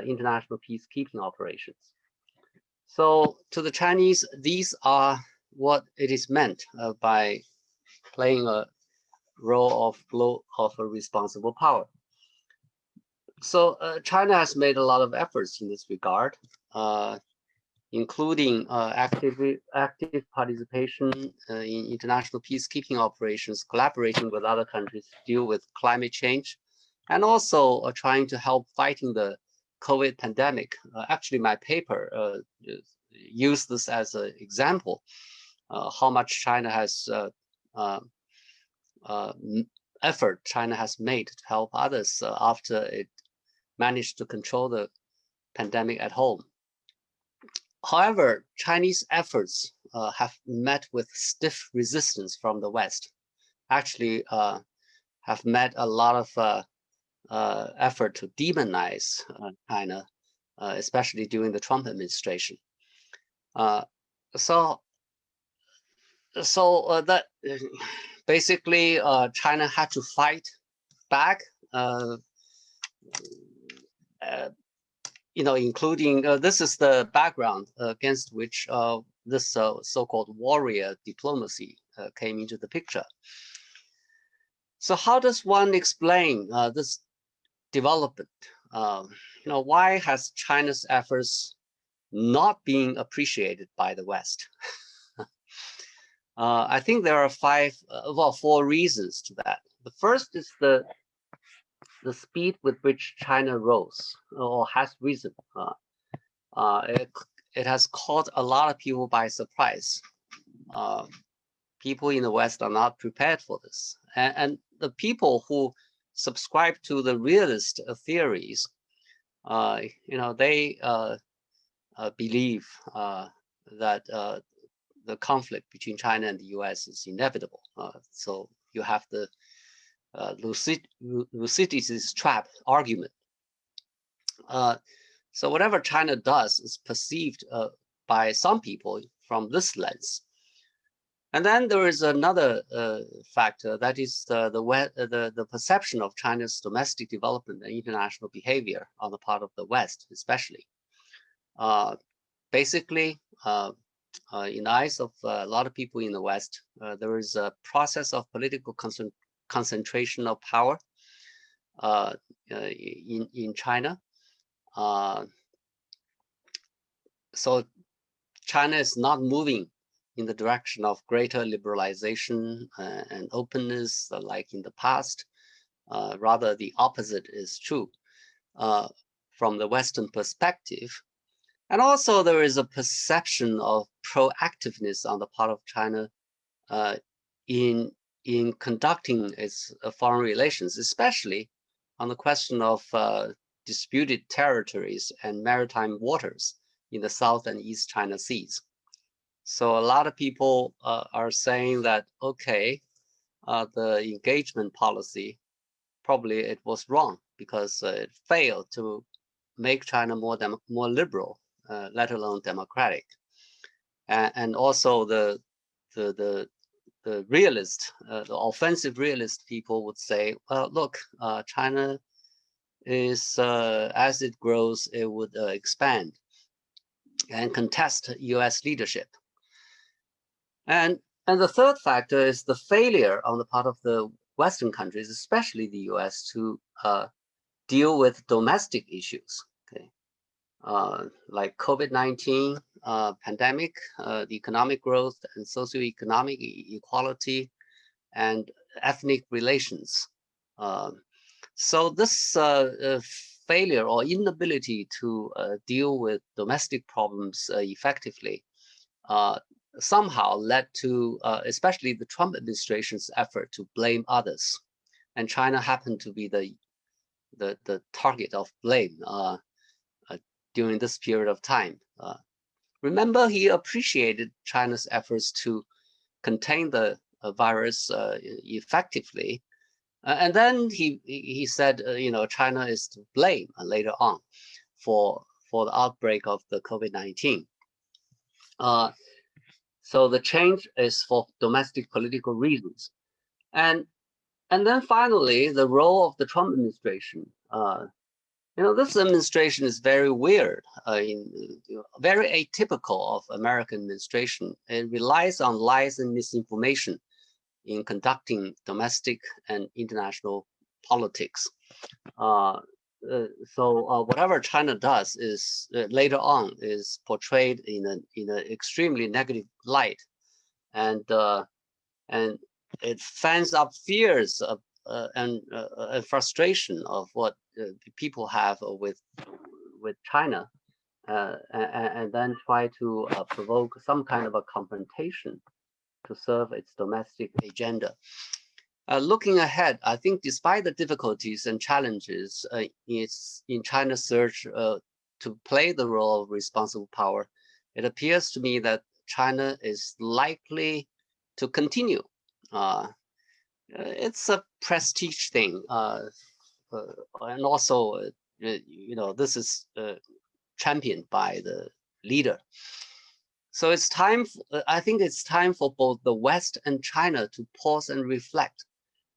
international peacekeeping operations. So to the Chinese, these are what it is meant by playing a role of a responsible power. So China has made a lot of efforts in this regard, including active participation in international peacekeeping operations, collaborating with other countries to deal with climate change, and also trying to help fighting the COVID pandemic. Actually, my paper used this as an example, how much China has effort China has made to help others after it managed to control the pandemic at home. However, Chinese efforts have met with stiff resistance from the West. Actually, have met a lot of effort to demonize China, especially during the Trump administration. So that basically China had to fight back. Including this is the background against which this so-called warrior diplomacy came into the picture. So how does one explain this development? Why has China's efforts not being appreciated by the West? I think there are four reasons to that. The first is the speed with which China rose or has risen. It has caught a lot of people by surprise. People in the West are not prepared for this. And the people who subscribe to the realist theories, they believe that the conflict between China and the US is inevitable. So you have the Thucydides trap argument. So whatever China does is perceived by some people from this lens. And then there is another factor, that is the perception of China's domestic development and international behavior on the part of the West, especially. Basically, in the eyes of a lot of people in the West, there is a process of political concentration of power in China. So China is not moving in the direction of greater liberalization and openness like in the past. Rather, the opposite is true from the Western perspective. And also there is a perception of proactiveness on the part of China in conducting its foreign relations, especially on the question of disputed territories and maritime waters in the South and East China Seas. So a lot of people are saying that, okay, the engagement policy, probably it was wrong because it failed to make China more liberal, let alone democratic. And also the realist, the offensive realist people would say, well, look, China is, as it grows, it would expand and contest US leadership. And the third factor is the failure on the part of the Western countries, especially the US, to deal with domestic issues, okay? Like COVID-19, pandemic, the economic growth and socioeconomic equality, and ethnic relations. So this failure or inability to deal with domestic problems effectively somehow led to, especially the Trump administration's effort to blame others. And China happened to be the target of blame during this period of time. Remember, he appreciated China's efforts to contain the virus effectively. And then he said, you know, China is to blame later on for the outbreak of the COVID-19. So the change is for domestic political reasons. And then finally, the role of the Trump administration. You know, this administration is very weird, very atypical of American administration. It relies on lies and misinformation in conducting domestic and international politics. So whatever China does is later on is portrayed in an extremely negative light, and it fans up fears of and frustration of what people have with China, and then try to provoke some kind of a confrontation to serve its domestic agenda. Looking ahead, I think despite the difficulties and challenges in China's search to play the role of responsible power, it appears to me that China is likely to continue. It's a prestige thing, and also, you know, this is championed by the leader. So it's time. I think it's time for both the West and China to pause and reflect.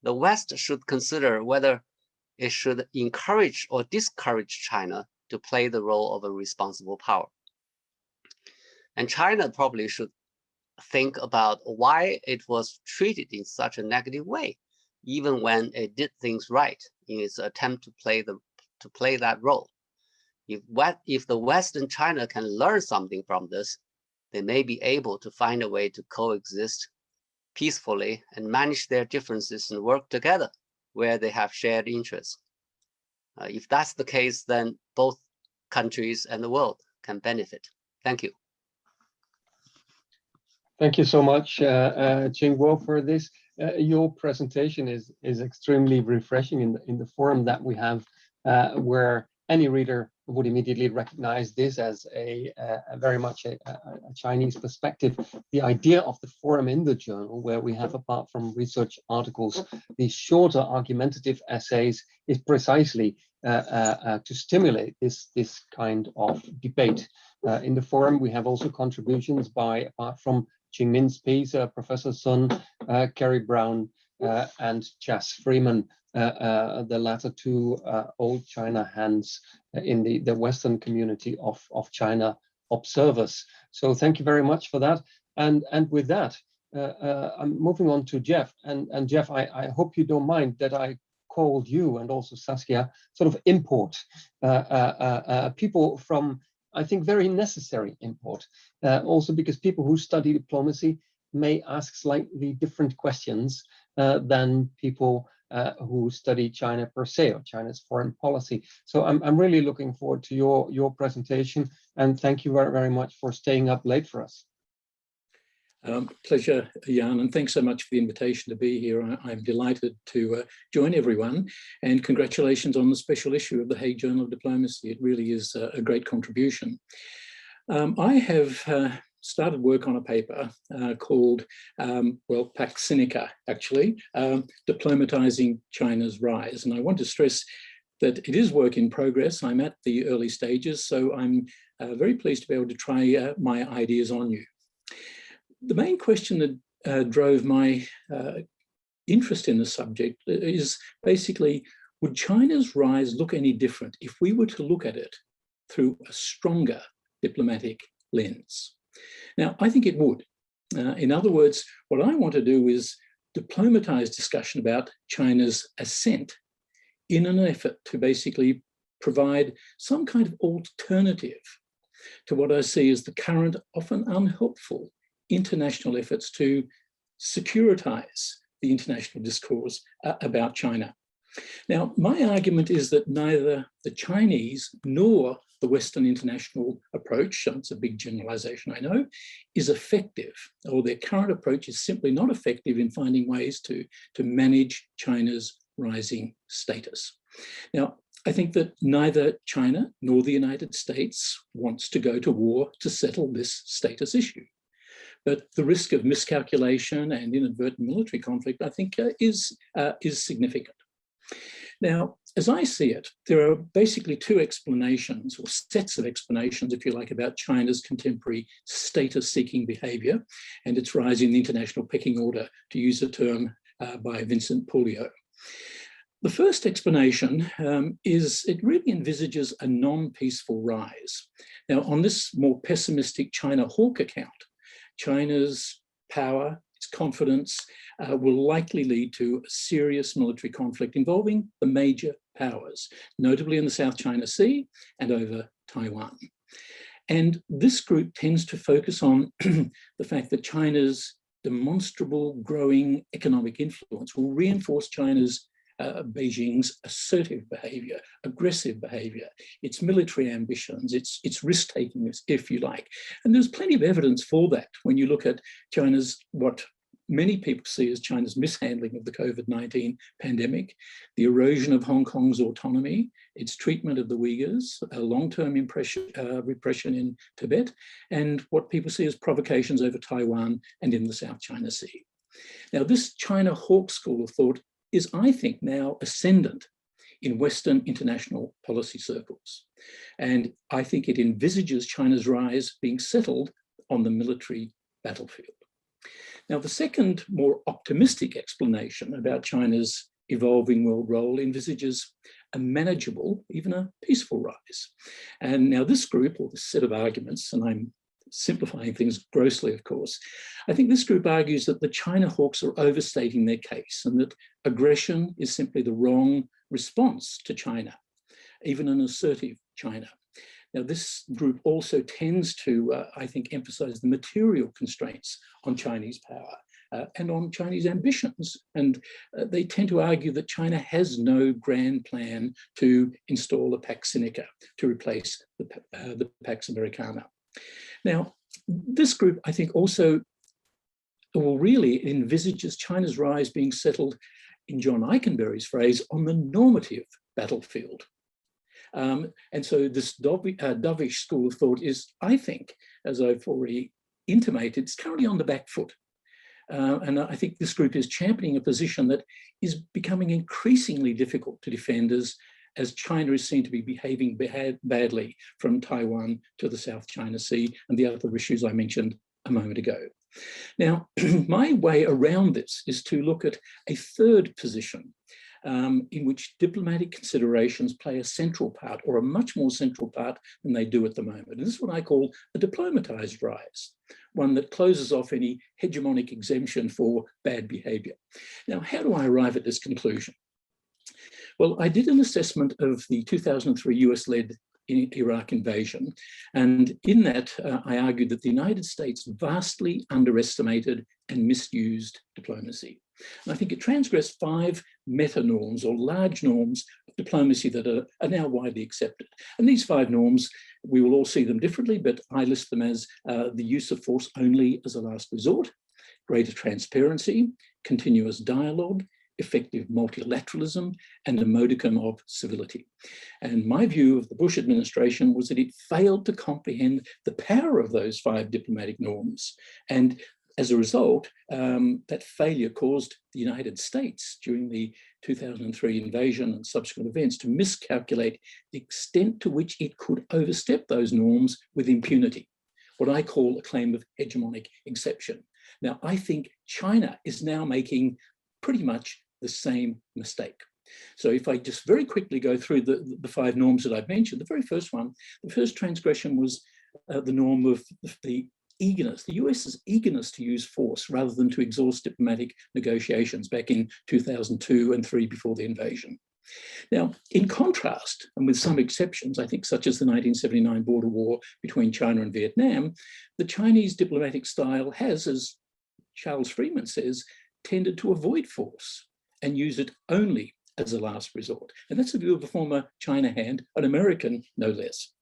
The West should consider whether it should encourage or discourage China to play the role of a responsible power. And China probably should think about why it was treated in such a negative way, even when it did things right in its attempt to play that role. If the West and China can learn something from this, they may be able to find a way to coexist peacefully and manage their differences and work together where they have shared interests. If that's the case, then both countries and the world can benefit. Thank you. Thank you so much, Qingguo, for this. Your presentation is extremely refreshing in the forum that we have, where any reader would immediately recognize this as a very much a Chinese perspective. The idea of the forum in the journal, where we have, apart from research articles, these shorter argumentative essays, is precisely to stimulate this kind of debate. In the forum, we have also contributions by, apart from Qingmin's piece, Professor Sun, Kerry Brown, and Jas Freeman, the latter two old China hands in the Western community of China observers. So thank you very much for that. And with that, I'm moving on to Jeff. And Jeff, I hope you don't mind that I called you and also Saskia sort of import people from, I think, very necessary import, also because people who study diplomacy may ask slightly different questions than people who study China per se, or China's foreign policy. So I'm really looking forward to your presentation, and thank you very, very much for staying up late for us. Pleasure, Jan, and thanks so much for the invitation to be here. I'm delighted to join everyone, and congratulations on the special issue of the Hague Journal of Diplomacy. It really is a great contribution. I have started work on a paper called, well, Pax Sinica, actually, Diplomatizing China's Rise. And I want to stress that it is work in progress. I'm at the early stages, so I'm very pleased to be able to try my ideas on you. The main question that drove my interest in the subject is basically, would China's rise look any different if we were to look at it through a stronger diplomatic lens? Now, I think it would. In other words, what I want to do is diplomatize discussion about China's ascent in an effort to basically provide some kind of alternative to what I see as the current, often unhelpful, international efforts to securitize the international discourse about China. Now, my argument is that neither the Chinese nor the Western international approach, it's a big generalization I know, is effective, or their current approach is simply not effective in finding ways to manage China's rising status. Now, I think that neither China nor the United States wants to go to war to settle this status issue. But the risk of miscalculation and inadvertent military conflict, I think, is significant. Now, as I see it, there are basically two explanations, or sets of explanations, if you like, about China's contemporary status-seeking behavior and its rise in the international pecking order, to use a term by Vincent Puglio. The first explanation is it really envisages a non-peaceful rise. Now, on this more pessimistic China hawk account, China's power, its confidence, will likely lead to a serious military conflict involving the major powers, notably in the South China Sea and over Taiwan. And this group tends to focus on the fact that China's demonstrable growing economic influence will reinforce China's Beijing's assertive behavior, aggressive behavior, its military ambitions, its risk-taking, if you like. And there's plenty of evidence for that when you look at China's, what many people see as China's mishandling of the COVID-19 pandemic, the erosion of Hong Kong's autonomy, its treatment of the Uyghurs, a long-term repression in Tibet, and what people see as provocations over Taiwan and in the South China Sea. Now, this China hawk school of thought is, I think, now ascendant in Western international policy circles. And I think it envisages China's rise being settled on the military battlefield. Now, the second, more optimistic explanation about China's evolving world role envisages a manageable, even a peaceful rise. And now this group, or this set of arguments, and I'm simplifying things grossly, of course, I think this group argues that the China hawks are overstating their case and that aggression is simply the wrong response to China, even an assertive China. Now, this group also tends to, I think, emphasize the material constraints on Chinese power and on Chinese ambitions. And they tend to argue that China has no grand plan to install a Pax Sinica to replace the Pax Americana. Now, this group, I think, also, well, really envisages China's rise being settled, in John Eikenberry's phrase, on the normative battlefield. And so this dovish school of thought is, I think, as I've already intimated, it's currently on the back foot. And I think this group is championing a position that is becoming increasingly difficult to defend as China is seen to be behaving badly from Taiwan to the South China Sea and the other issues I mentioned a moment ago. Now, my way around this is to look at a third position in which diplomatic considerations play a central part, or a much more central part than they do at the moment. And this is what I call a diplomatized rise, one that closes off any hegemonic exemption for bad behavior. Now, how do I arrive at this conclusion? Well, I did an assessment of the 2003 US-led Iraq invasion. And in that, I argued that the United States vastly underestimated and misused diplomacy. And I think it transgressed 5 meta-norms, or large norms of diplomacy that are now widely accepted. And these 5 norms, we will all see them differently, but I list them as the use of force only as a last resort, greater transparency, continuous dialogue, effective multilateralism and a modicum of civility. And my view of the Bush administration was that it failed to comprehend the power of those 5 diplomatic norms. And as a result, that failure caused the United States during the 2003 invasion and subsequent events to miscalculate the extent to which it could overstep those norms with impunity, what I call a claim of hegemonic exception. Now, I think China is now making pretty much the same mistake. So if I just very quickly go through the 5 norms that I've mentioned, the very first one, the first transgression was the norm of the eagerness, the US's eagerness to use force rather than to exhaust diplomatic negotiations back in 2002 and 3 before the invasion. Now, in contrast, and with some exceptions, I think such as the 1979 border war between China and Vietnam, the Chinese diplomatic style has, as Charles Freeman says, tended to avoid force and use it only as a last resort. And that's the view of a former China hand, an American no less.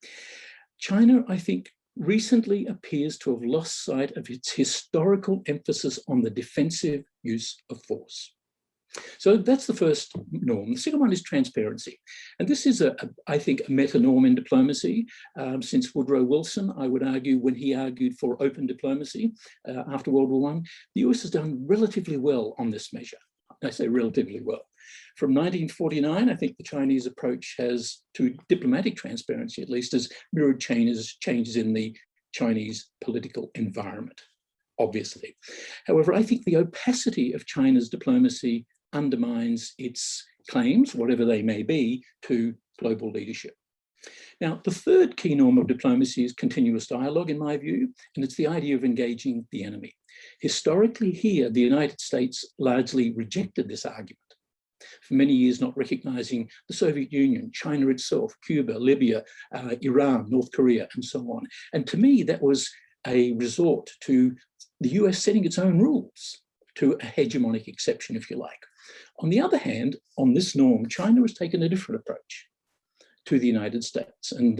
China, I think, recently appears to have lost sight of its historical emphasis on the defensive use of force. So that's the first norm. The second one is transparency. And this is, I think, a meta-norm in diplomacy. Since Woodrow Wilson, I would argue, when he argued for open diplomacy after World War I, the US has done relatively well on this measure. I say relatively well. From 1949, I think the Chinese approach has, to diplomatic transparency at least, has mirrored changes in the Chinese political environment, obviously. However, I think the opacity of China's diplomacy undermines its claims, whatever they may be, to global leadership. Now, the third key norm of diplomacy is continuous dialogue, in my view, and it's the idea of engaging the enemy. Historically here, the United States largely rejected this argument, for many years not recognizing the Soviet Union, China itself, Cuba, Libya, Iran, North Korea, and so on. And to me, that was a resort to the US setting its own rules, to a hegemonic exception, if you like. On the other hand, on this norm, China has taken a different approach to the United States, and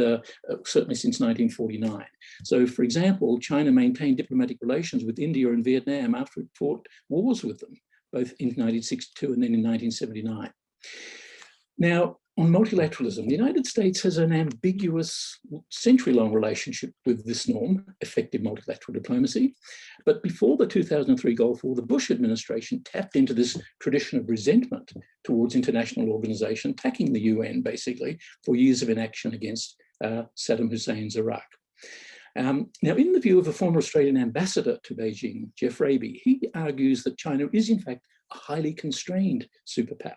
certainly since 1949. So, for example, China maintained diplomatic relations with India and Vietnam after it fought wars with them, both in 1962 and then in 1979. Now, on multilateralism, the United States has an ambiguous century-long relationship with this norm, effective multilateral diplomacy. But before the 2003 Gulf War, the Bush administration tapped into this tradition of resentment towards international organization, attacking the UN basically for years of inaction against Saddam Hussein's Iraq. Now, in the view of a former Australian ambassador to Beijing, Jeff Raby, he argues that China is in fact a highly constrained superpower,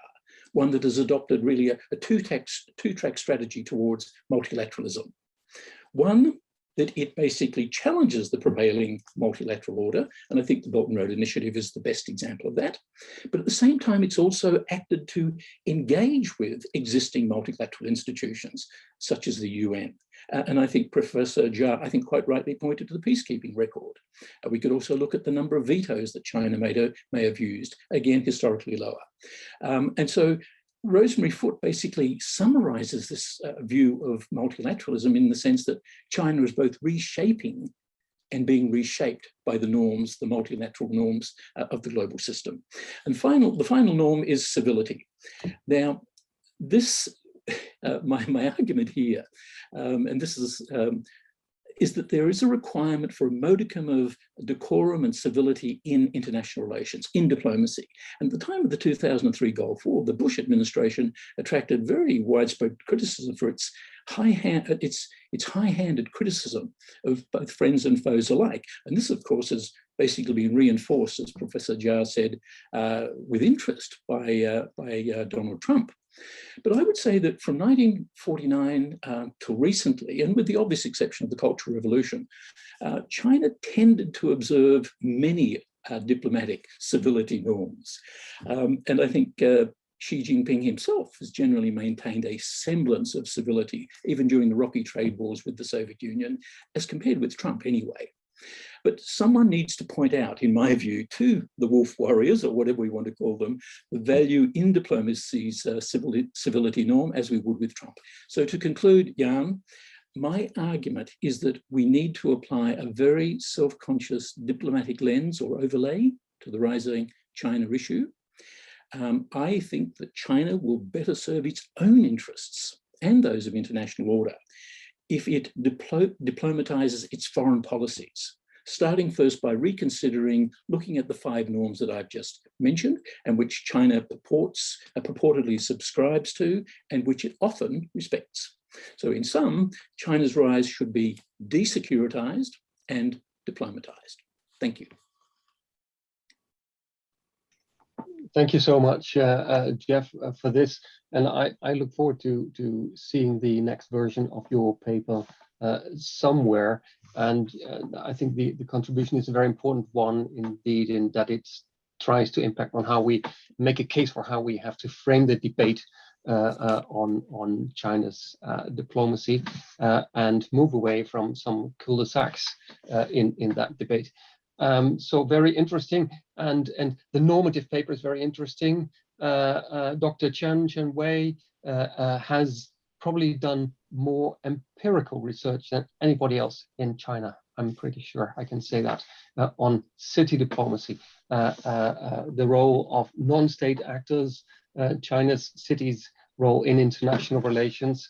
one that has adopted really a two-track strategy towards multilateralism. One, that it basically challenges the prevailing multilateral order, and I think the Belt and Road Initiative is the best example of that. But at the same time, it's also acted to engage with existing multilateral institutions, such as the UN. And I think Professor Jia, I think quite rightly pointed to the peacekeeping record. We could also look at the number of vetoes that China may have used, again, historically lower. And so Rosemary Foote basically summarizes this view of multilateralism in the sense that China is both reshaping and being reshaped by the norms, the multilateral norms of the global system. And the final norm is civility. Now, this, my argument here, and this is that there is a requirement for a modicum of decorum and civility in international relations, in diplomacy. And at the time of the 2003 Gulf War, the Bush administration attracted very widespread criticism for its high-handed criticism of both friends and foes alike. And this, of course, has basically been reinforced, as Professor Jia said, with interest by Donald Trump. But I would say that from 1949 till recently, and with the obvious exception of the Cultural Revolution, China tended to observe many diplomatic civility norms. And I think Xi Jinping himself has generally maintained a semblance of civility, even during the rocky trade wars with the Soviet Union, as compared with Trump anyway. But someone needs to point out, in my view, to the wolf warriors, or whatever we want to call them, the value in diplomacy's civility norm, as we would with Trump. So to conclude, Jan, my argument is that we need to apply a very self-conscious diplomatic lens or overlay to the rising China issue. I think that China will better serve its own interests and those of international order if it diplomatizes its foreign policies, starting first by reconsidering looking at the 5 norms that I've just mentioned and which China purportedly subscribes to and which it often respects. So in sum, China's rise should be desecuritized and diplomatized. Thank you. Thank you so much, Jeff, for this. And I look forward to seeing the next version of your paper somewhere. And I think the contribution is a very important one indeed, in that it tries to impact on how we make a case for how we have to frame the debate on China's diplomacy and move away from some cul-de-sacs in that debate. So very interesting, and the normative paper is very interesting. Dr. Chen Wei has probably done more empirical research than anybody else in China. I'm pretty sure I can say that, on city diplomacy, the role of non-state actors, China's cities' role in international relations.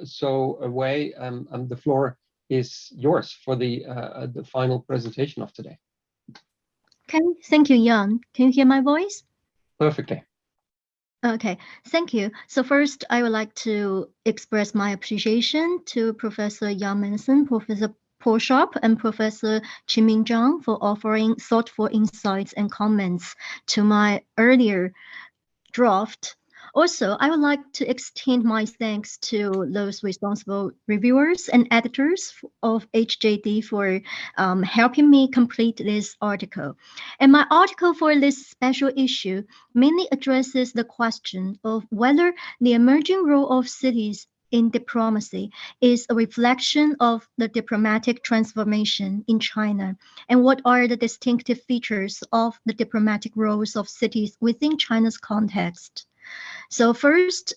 So Wei, the floor is yours for the final presentation of today. Okay, thank you, Jan. Can you hear my voice? Perfectly. Okay, thank you. So first, I would like to express my appreciation to Professor Jan Melissen, Professor Paul Sharp, and Professor Qingmin Zhang for offering thoughtful insights and comments to my earlier draft. Also, I would like to extend my thanks to those responsible reviewers and editors of HJD for helping me complete this article. And my article for this special issue mainly addresses the question of whether the emerging role of cities in diplomacy is a reflection of the diplomatic transformation in China, and what are the distinctive features of the diplomatic roles of cities within China's context. So first,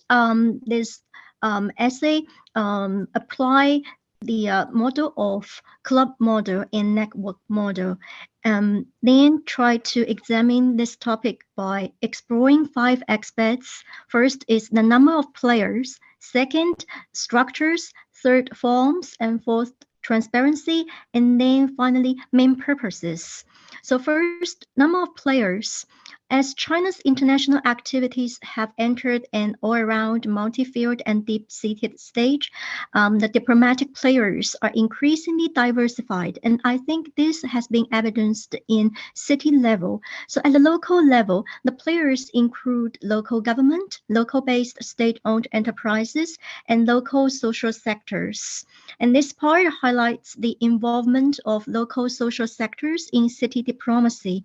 this essay apply the model of club model and network model, then try to examine this topic by exploring 5 aspects. First is the number of players, second, structures, third, forms, and fourth, transparency, and then finally, main purposes. So first, number of players. As China's international activities have entered an all-around multi-field and deep-seated stage, the diplomatic players are increasingly diversified, and I think this has been evidenced in city level. So at the local level, the players include local government, local-based state-owned enterprises, and local social sectors. And this part highlights the involvement of local social sectors in city diplomacy,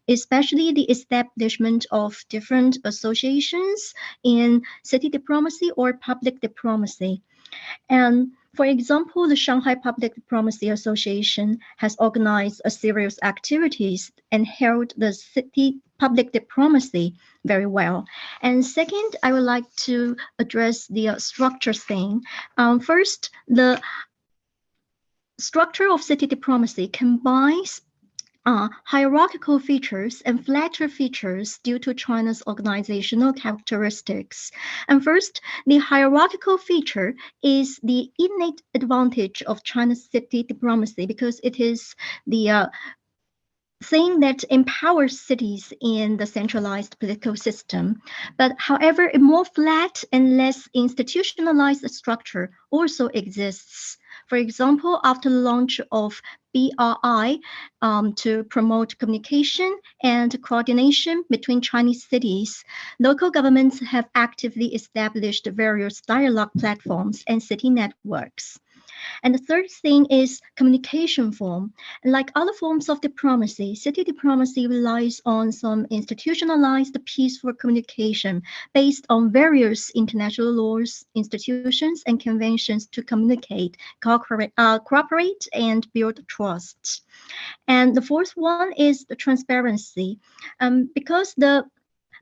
especially the establishment of different associations in city diplomacy or public diplomacy. And for example, the Shanghai Public Diplomacy Association has organized a series of activities and held the city public diplomacy very well. And second, I would like to address the structure thing. First, the structure of city diplomacy combines hierarchical features and flatter features due to China's organizational characteristics. And first, the hierarchical feature is the innate advantage of China's city diplomacy because it is the thing that empowers cities in the centralized political system. But however, a more flat and less institutionalized structure also exists. For example, after the launch of BRI to promote communication and coordination between Chinese cities, local governments have actively established various dialogue platforms and city networks. And the third thing is communication form. Like other forms of diplomacy, city diplomacy relies on some institutionalized peaceful communication based on various international laws, institutions, and conventions to communicate, cooperate, and build trust. And the fourth one is the transparency. Because the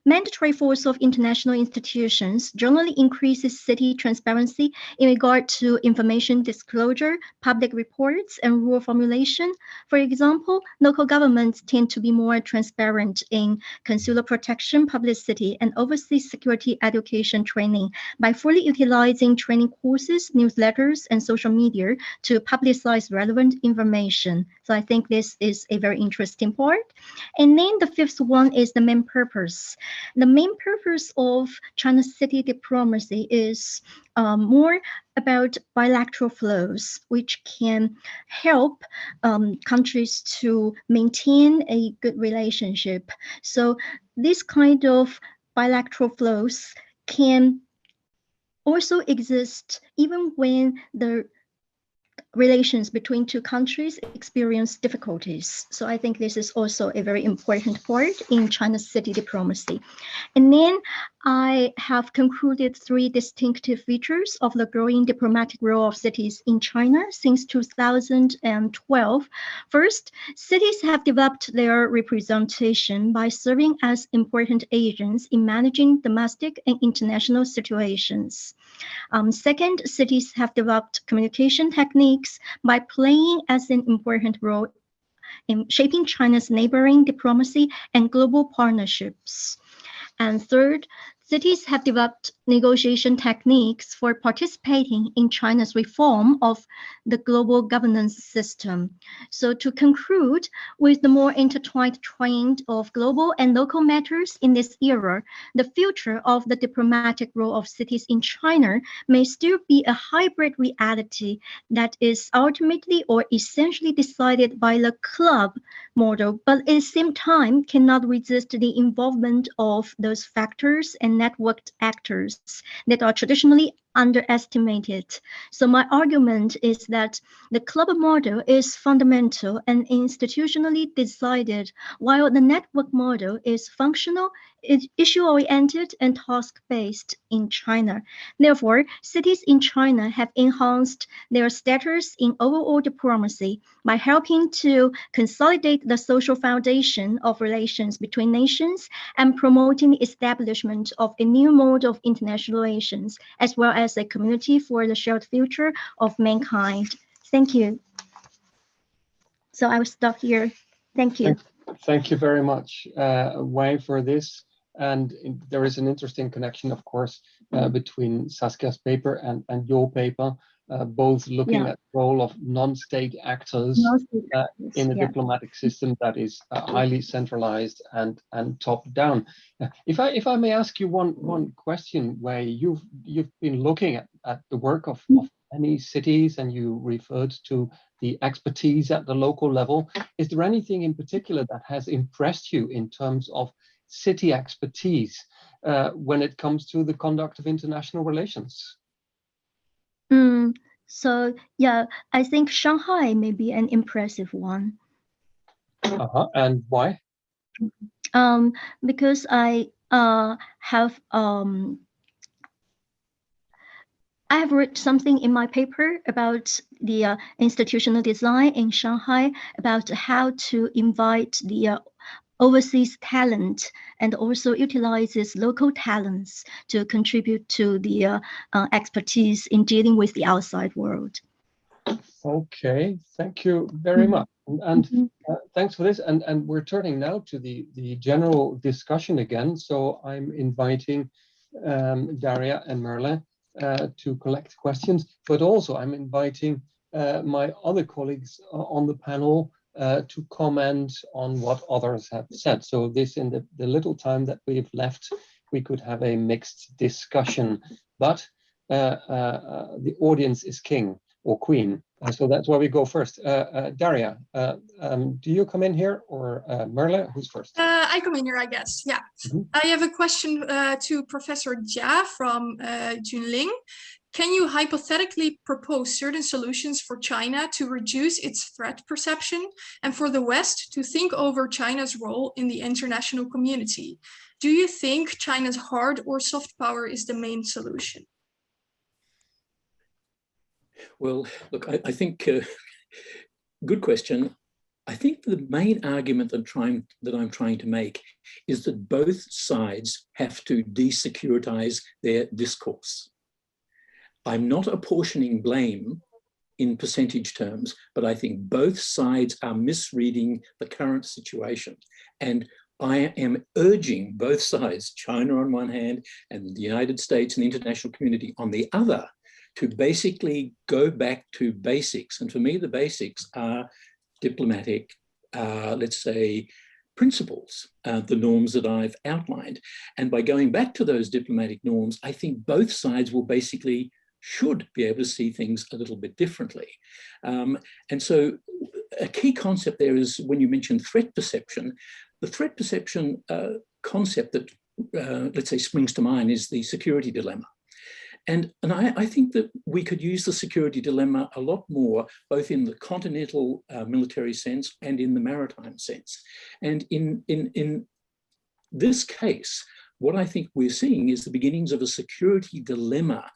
mandatory force of international institutions generally increases city transparency in regard to information disclosure, public reports, and rule formulation. For example, local governments tend to be more transparent in consular protection, publicity, and overseas security education training by fully utilizing training courses, newsletters, and social media to publicize relevant information. So I think this is a very interesting part. And then the fifth one is the main purpose. The main purpose of China's city diplomacy is more about bilateral flows, which can help countries to maintain a good relationship. So this kind of bilateral flows can also exist even when the relations between two countries experience difficulties. So I think this is also a very important part in China's city diplomacy. And then I have concluded 3 distinctive features of the growing diplomatic role of cities in China since 2012. First, cities have developed their representation by serving as important agents in managing domestic and international situations. Second, cities have developed communication techniques by playing as an important role in shaping China's neighboring diplomacy and global partnerships. And third, cities have developed negotiation techniques for participating in China's reform of the global governance system. So to conclude, with the more intertwined trend of global and local matters in this era, the future of the diplomatic role of cities in China may still be a hybrid reality that is ultimately or essentially decided by the club model, but at the same time cannot resist the involvement of those factors and networked actors that are traditionally underestimated. So my argument is that the club model is fundamental and institutionally decided, while the network model is functional, issue-oriented, and task-based in China. Therefore, cities in China have enhanced their status in overall diplomacy by helping to consolidate the social foundation of relations between nations and promoting the establishment of a new mode of international relations, as well as a community for the shared future of mankind. Thank you. So I will stop here. Thank you. Thank you very much, Wei, for this. And there is an interesting connection, of course, between Saskia's paper and your paper, both looking at the role of non-state actors in a diplomatic system that is highly centralized and top-down. If I may ask you one question, Wei, you've been looking at the work of many cities, and you referred to the expertise at the local level. Is there anything in particular that has impressed you in terms of city expertise when it comes to the conduct of international relations? So yeah, I think Shanghai may be an impressive one. And why? Because I have read something in my paper about the institutional design in Shanghai, about how to invite the overseas talent and also utilizes local talents to contribute to the expertise in dealing with the outside world. Okay, thank you very much. And thanks for this. And we're turning now to the general discussion again. So I'm inviting Daria and Merle to collect questions, but also I'm inviting my other colleagues on the panel to comment on what others have said. So this, in the little time that we've left, we could have a mixed discussion, but the audience is king or queen. So that's why we go first. Daria, do you come in here, or Merle, who's first? I come in here, I guess, yeah. I have a question to Professor Jia from Junling. Can you hypothetically propose certain solutions for China to reduce its threat perception and for the West to think over China's role in the international community? Do you think China's hard or soft power is the main solution? Well, look, I think, good question. I think the main argument that I'm trying to make is that both sides have to desecuritize their discourse. I'm not apportioning blame in percentage terms, but I think both sides are misreading the current situation. And I am urging both sides, China on one hand and the United States and the international community on the other, to basically go back to basics. And for me, the basics are diplomatic, let's say, principles, the norms that I've outlined. And by going back to those diplomatic norms, I think both sides will basically should be able to see things a little bit differently. And so a key concept there is when you mention threat perception, the threat perception concept that, let's say, springs to mind is the security dilemma. And I think that we could use the security dilemma a lot more, both in the continental military sense and in the maritime sense. And in this case, what I think we're seeing is the beginnings of a security dilemma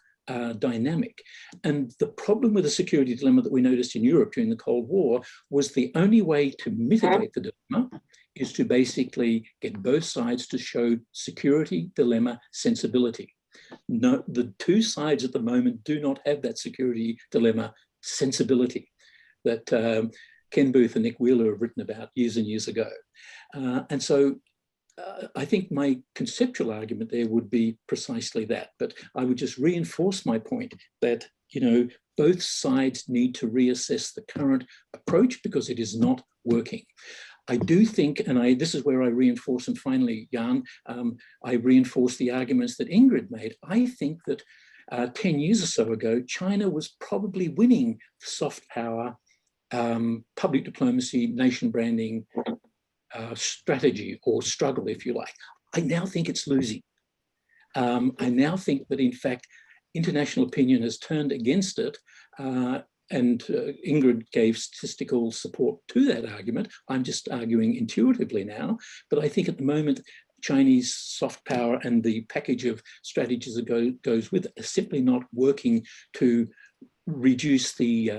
dynamic. And the problem with the security dilemma that we noticed in Europe during the Cold War was the only way to mitigate the dilemma is to basically get both sides to show security dilemma sensibility. No, the two sides at the moment do not have that security dilemma sensibility that Ken Booth and Nick Wheeler have written about years and years ago. And so I think my conceptual argument there would be precisely that, but I would just reinforce my point that, you know, both sides need to reassess the current approach because it is not working. I do think, and this is where I reinforce, and finally, Jan, I reinforce the arguments that Ingrid made. I think that 10 years or so ago, China was probably winning soft power, public diplomacy, nation branding, strategy or struggle, if you like. I now think it's losing. I now think that, in fact, international opinion has turned against it, and Ingrid gave statistical support to that argument. I'm just arguing intuitively now, but I think at the moment, Chinese soft power and the package of strategies that goes with it are simply not working to reduce the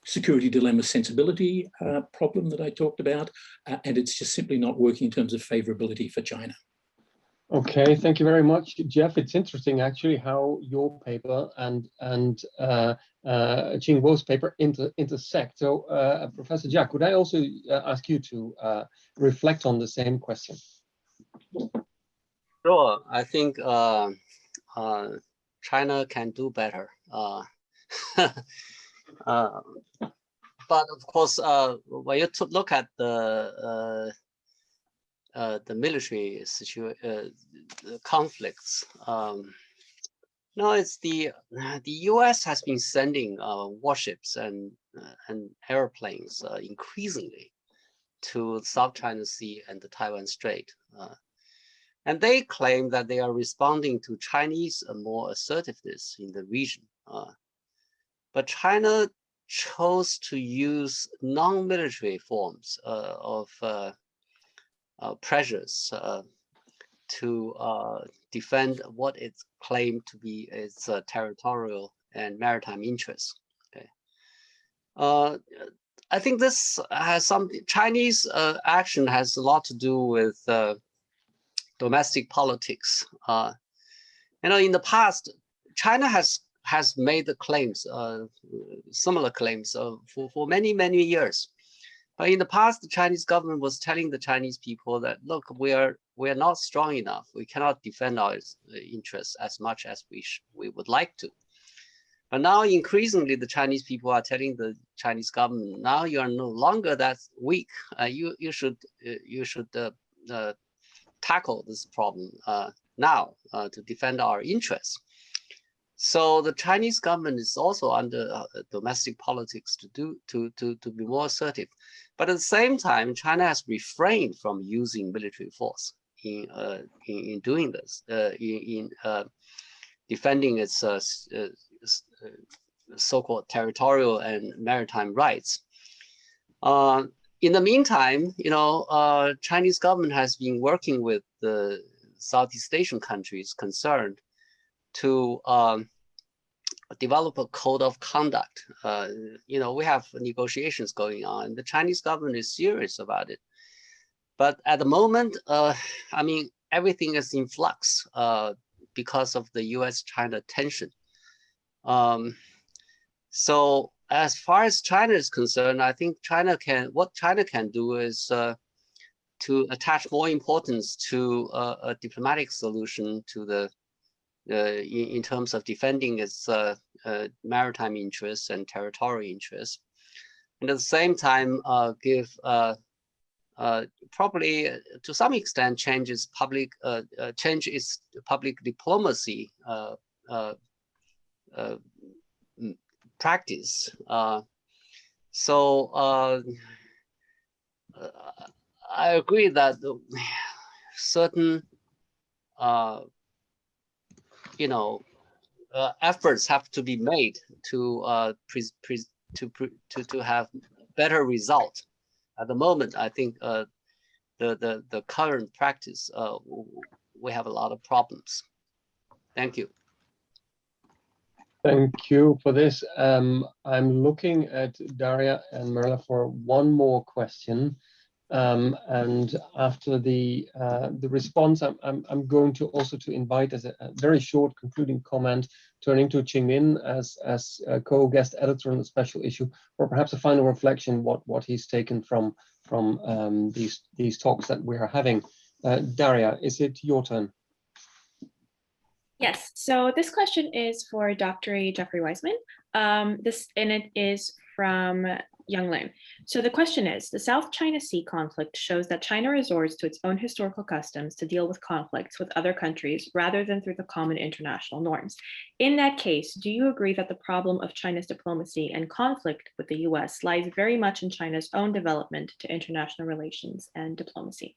security dilemma sensibility problem that I talked about, and it's just simply not working in terms of favorability for China. Okay, thank you very much, Jeff. It's interesting actually how your paper and Qingguo's paper intersect. So, Professor Jia, could I also ask you to reflect on the same question? Sure, I think China can do better. But of course, when you look at the military conflicts, no, it's the U.S. has been sending warships and airplanes increasingly to South China Sea and the Taiwan Strait, and they claim that they are responding to Chinese more assertiveness in the region. But China chose to use non-military forms of pressures to defend what it claimed to be its territorial and maritime interests. Okay. I think this has some Chinese action has a lot to do with domestic politics. You know, in the past, China has made the claims, similar claims for many years. But in the past, the Chinese government was telling the Chinese people that, look, we are not strong enough. We cannot defend our interests as much as we would like to. But now increasingly, the Chinese people are telling the Chinese government, now you are no longer that weak. You should tackle this problem now to defend our interests. So the Chinese government is also under domestic politics to be more assertive. But at the same time, China has refrained from using military force in doing this, in defending its so-called territorial and maritime rights. In the meantime, you know, Chinese government has been working with the Southeast Asian countries concerned to develop a code of conduct. You know, we have negotiations going on. The Chinese government is serious about it. But at the moment, I mean, everything is in flux because of the US-China tension. So as far as China is concerned, I think what China can do is to attach more importance to a diplomatic solution to the in terms of defending its maritime interests and territorial interests, and at the same time give probably to some extent change its public diplomacy practice. So I agree that certain you know efforts have to be made to have better result. At the moment, I think the current practice we have a lot of problems. Thank you. Thank you for this. I'm looking at Daria and Merla for one more question. And after the response, I'm going to also invite as a very short concluding comment, turning to Qingmin as co-guest editor on the special issue, or perhaps a final reflection what he's taken from these talks that we are having. Daria, is it your turn? Yes, so this question is for Dr. Jeffrey Weissman. And it is from Young Lim. So the question is, the South China Sea conflict shows that China resorts to its own historical customs to deal with conflicts with other countries rather than through the common international norms. In that case, do you agree that the problem of China's diplomacy and conflict with the US lies very much in China's own development to international relations and diplomacy?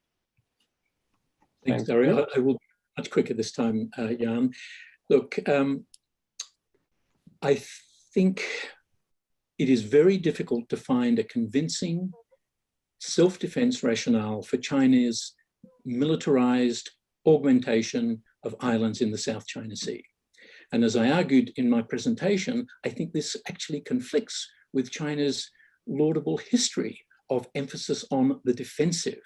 Thanks, Daria. I will be much quicker this time, Jan. Look, I think it is very difficult to find a convincing self-defense rationale for China's militarized augmentation of islands in the South China Sea. And as I argued in my presentation, I think this actually conflicts with China's laudable history of emphasis on the defensive.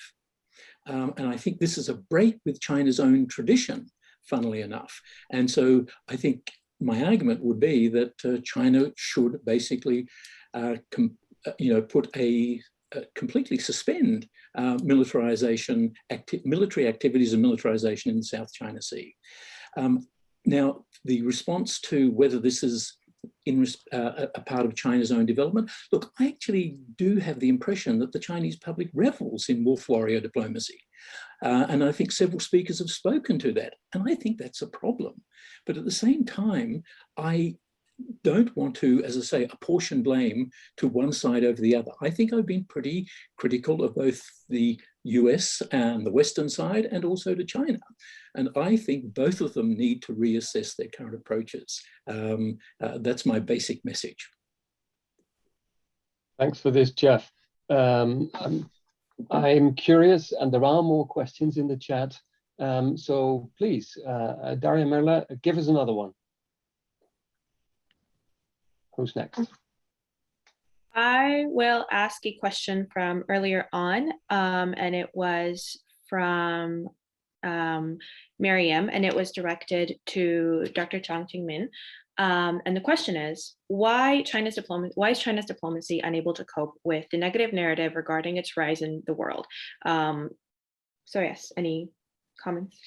And I think this is a break with China's own tradition, funnily enough. And so I think my argument would be that China should basically, completely suspend military activities and militarization in the South China Sea. Now, the response to whether this is a part of China's own development, look, I actually do have the impression that the Chinese public revels in wolf warrior diplomacy. And I think several speakers have spoken to that. And I think that's a problem. But at the same time, I don't want to, as I say, apportion blame to one side over the other. I think I've been pretty critical of both the US and the Western side and also to China. And I think both of them need to reassess their current approaches. That's my basic message. Thanks for this, Jeff. I'm curious, and there are more questions in the chat. So please, Daria, Merla, give us another one. Who's next? I will ask a question from earlier on, and it was from Miriam, and it was directed to Dr. Qingmin. And the question is, why is China's diplomacy unable to cope with the negative narrative regarding its rise in the world? So yes, any comments?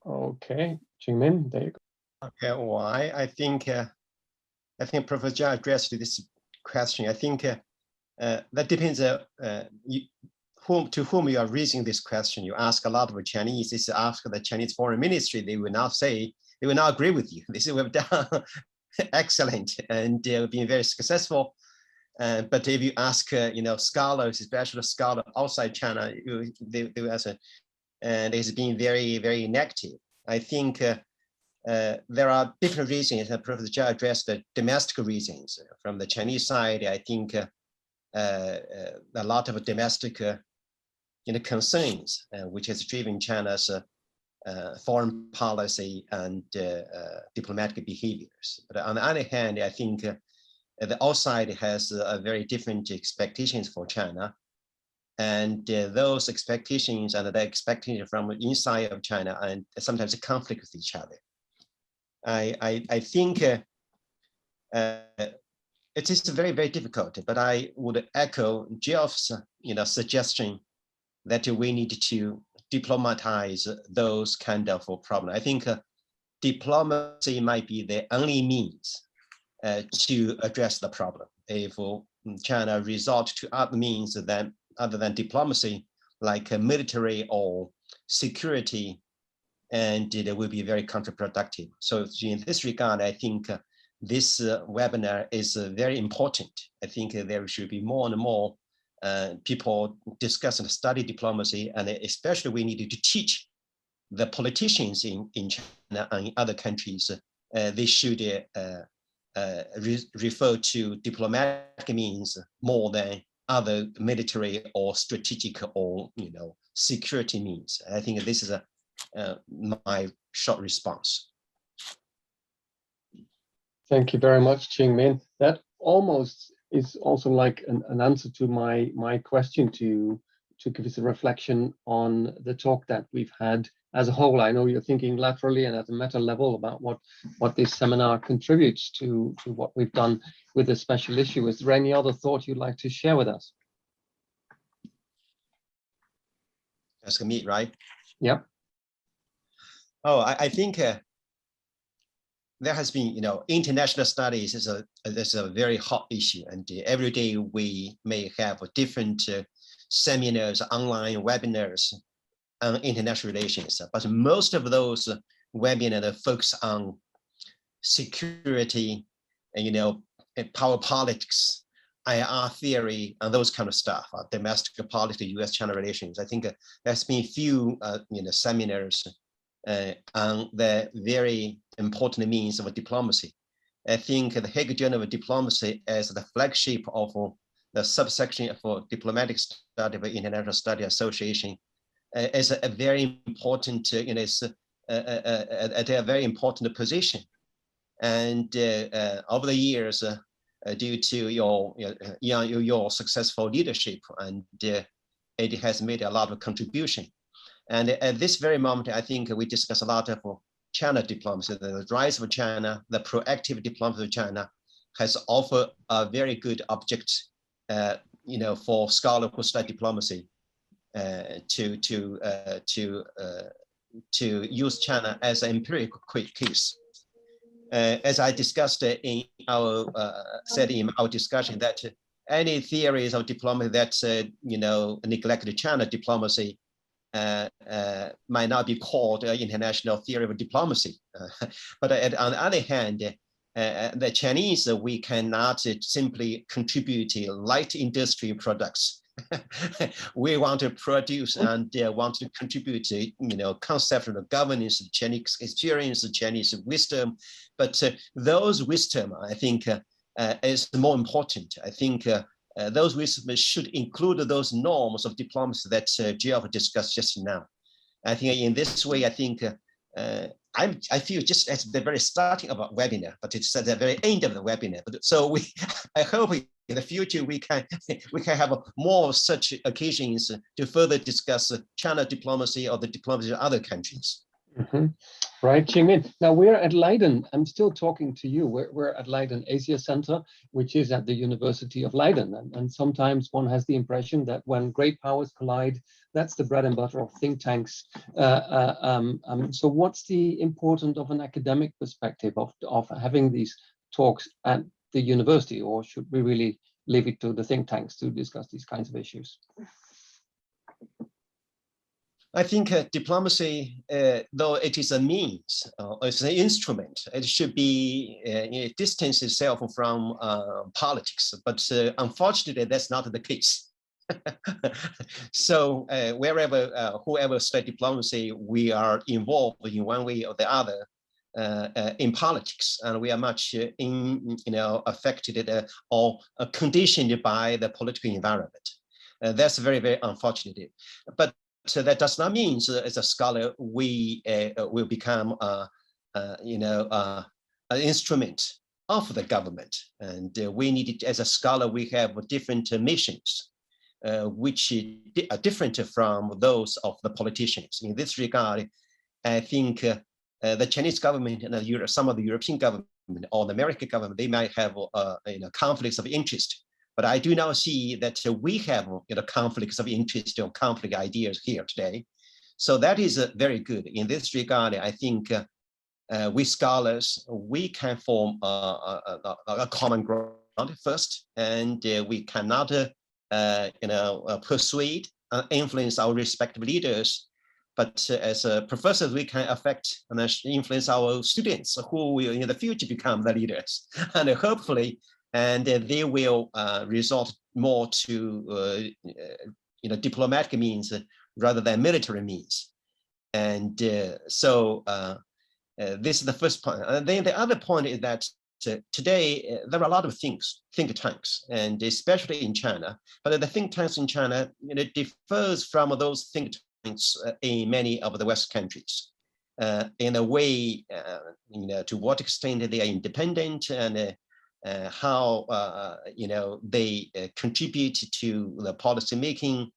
Okay, Qingmin, there you go. Okay, why? I think Professor Zhang addressed this question. I think that depends to whom you are raising this question. You ask a lot of Chinese. This ask the Chinese Foreign Ministry, they will not say, they will not agree with you. They say we've done excellent and been very successful. But if you ask, scholars, especially scholars outside China, they will answer, and it's been very, very negative. I think there are different reasons. Professor Zhang addressed the domestic reasons. From the Chinese side, I think a lot of domestic concerns, which has driven China's foreign policy and diplomatic behaviors. But on the other hand, I think the outside has a very different expectations for China. And those expectations and the expectations from inside of China and sometimes conflict with each other. I think it is very, very difficult, but I would echo Geoff's suggestion that we need to diplomatize those kind of problems. I think diplomacy might be the only means to address the problem. If China resort to other means other than diplomacy, like military or security, and it will be very counterproductive. So in this regard, I think this webinar is very important. I think there should be more and more people discuss and study diplomacy, and especially we need to teach the politicians in China and in other countries. They should refer to diplomatic means more than other military or strategic or security means. I think this is my short response. Thank you very much, Qingmin. That almost is also like an answer to my question to give us a reflection on the talk that we've had as a whole. I know you're thinking laterally and at a meta level about what this seminar contributes to what we've done with this special issue. Is there any other thought you'd like to share with us? Ask me, right? Yep. Oh, I think there has been, international studies is a very hot issue, and every day we may have different seminars, online webinars on international relations. But most of those webinars focus on security, and power politics, IR theory, and those kind of stuff, domestic politics, U.S.-China relations. I think there's been few, seminars on the very important means of diplomacy. I think the Hague Journal of Diplomacy as the flagship of the subsection for diplomatic study of International Study Association is a very important, it's at a very important position. And over the years, due to your successful leadership, and it has made a lot of contribution. And at this very moment, I think we discuss a lot of China diplomacy, the rise of China, the proactive diplomacy of China has offered a very good object, for scholars who study diplomacy to use China as an empirical case. As I discussed in our discussion, that any theories of diplomacy that neglected China diplomacy might not be called international theory of diplomacy. But on the other hand, the Chinese, we cannot simply contribute light industry products. We want to produce and want to contribute concept of governance, Chinese experience, Chinese wisdom. But those wisdom, I think, is more important. I think those wisdom should include those norms of diplomacy that Geoff discussed just now. I think in this way, I think I feel just at the very starting of a webinar, but it's at the very end of the webinar. But so I hope in the future we can have more such occasions to further discuss China diplomacy or the diplomacy of other countries. Mm-hmm. Right, Qingmin. Now we're at Leiden. I'm still talking to you. We're at LeidenAsiaCentre, which is at the University of Leiden. And sometimes one has the impression that when great powers collide, that's the bread and butter of think tanks. So what's the importance of an academic perspective of having these talks at the university, or should we really leave it to the think tanks to discuss these kinds of issues? I think diplomacy, though it is a means, it's an instrument, it should be distance itself from politics. But unfortunately, that's not the case. So whoever study diplomacy, we are involved in one way or the other in politics, and we are much affected or conditioned by the political environment. That's very, very unfortunate. But that does not mean as a scholar we will become an instrument of the government. And we need, as a scholar, we have different missions, which are different from those of the politicians. In this regard, I think the Chinese government and some of the European government or the American government, they might have conflicts of interest. But I do not see that we have conflicts of interest or conflict ideas here today. So that is very good. In this regard, I think we scholars, we can form a common ground first, and we cannot persuade and influence our respective leaders. But as professors, we can affect and influence our students who will in the future become the leaders. And hopefully, and they will resort more to diplomatic means rather than military means. And so this is the first point. And then the other point is that today there are a lot of think tanks, and especially in China. But the think tanks in China, it differs from those think tanks in many of the West countries. In a way, to what extent they are independent and how they contribute to the policy making.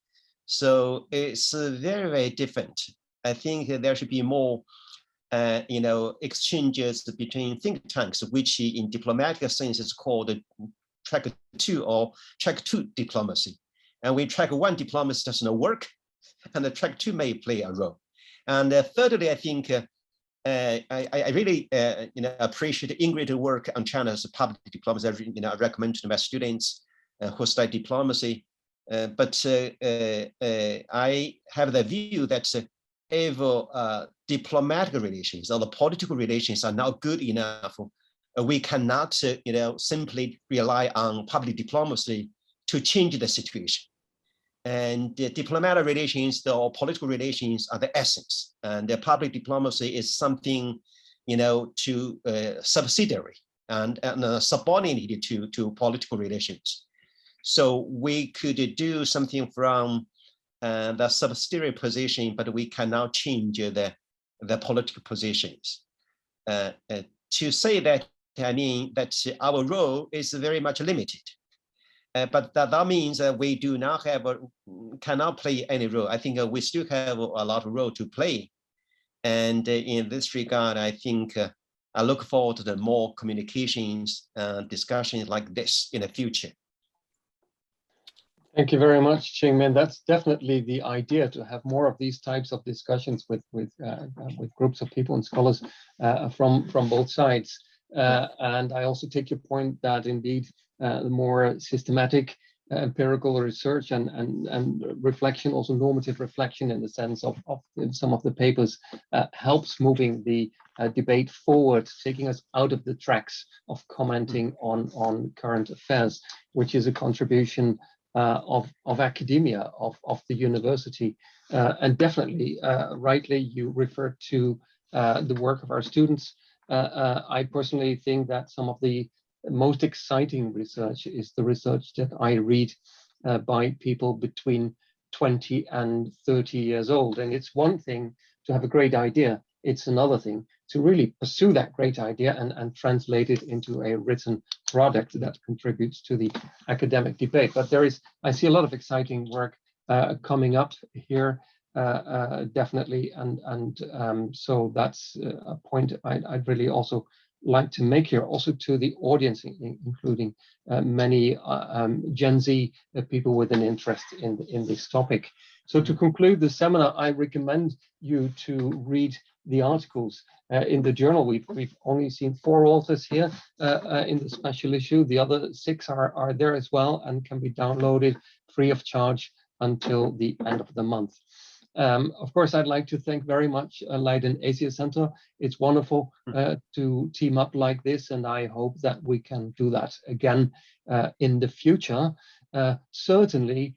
So it's very, very different. I think there should be more exchanges between think tanks, which in diplomatic sense is called track 2 or track 2 diplomacy. And when track 1 diplomacy does not work, and the track 2 may play a role. And thirdly, I think I really appreciate Ingrid's work on China's public diplomacy. I recommend to my students who study diplomacy. But I have the view that if diplomatic relations or the political relations are not good enough, we cannot simply rely on public diplomacy to change the situation. And the diplomatic relations or political relations are the essence, and the public diplomacy is something, to subsidiary and subordinated to political relations. So we could do something from the subsidiary position, but we cannot change the political positions. To say that, I mean that our role is very much limited. But that means we do not cannot play any role. I think we still have a lot of role to play. And in this regard, I think I look forward to the more communications and discussions like this in the future. Thank you very much, Qingmin. That's definitely the idea, to have more of these types of discussions with groups of people and scholars from both sides. And I also take your point that indeed the more systematic empirical research and reflection, also normative reflection in the sense of some of the papers, helps moving the debate forward, taking us out of the tracks of commenting on current affairs, which is a contribution of academia, of the university. And definitely, rightly, you referred to the work of our students. I personally think that some of the most exciting research is the research that I read by people between 20 and 30 years old. And it's one thing to have a great idea. It's another thing to really pursue that great idea and translate it into a written product that contributes to the academic debate. But I see a lot of exciting work coming up here, definitely. And so that's a point I'd really also like to make here, also to the audience, including many Gen Z people with an interest in this topic. So to conclude the seminar, I recommend you to read the articles in the journal. We've only seen 4 authors here in the special issue. The other 6 are there as well and can be downloaded free of charge until the end of the month. Of course, I'd like to thank very much LeidenAsiaCentre. It's wonderful to team up like this, and I hope that we can do that again in the future. Certainly,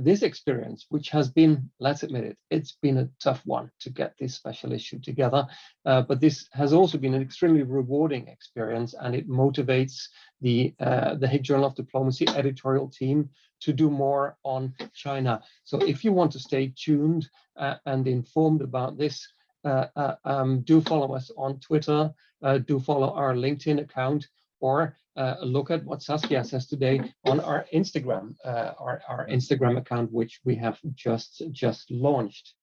this experience, which has been, let's admit it, it's been a tough one to get this special issue together, but this has also been an extremely rewarding experience, and it motivates the Hague Journal of Diplomacy editorial team to do more on China. So if you want to stay tuned and informed about this, do follow us on Twitter, do follow our LinkedIn account, or look at what Saskia says today on our Instagram, our Instagram account, which we have just launched.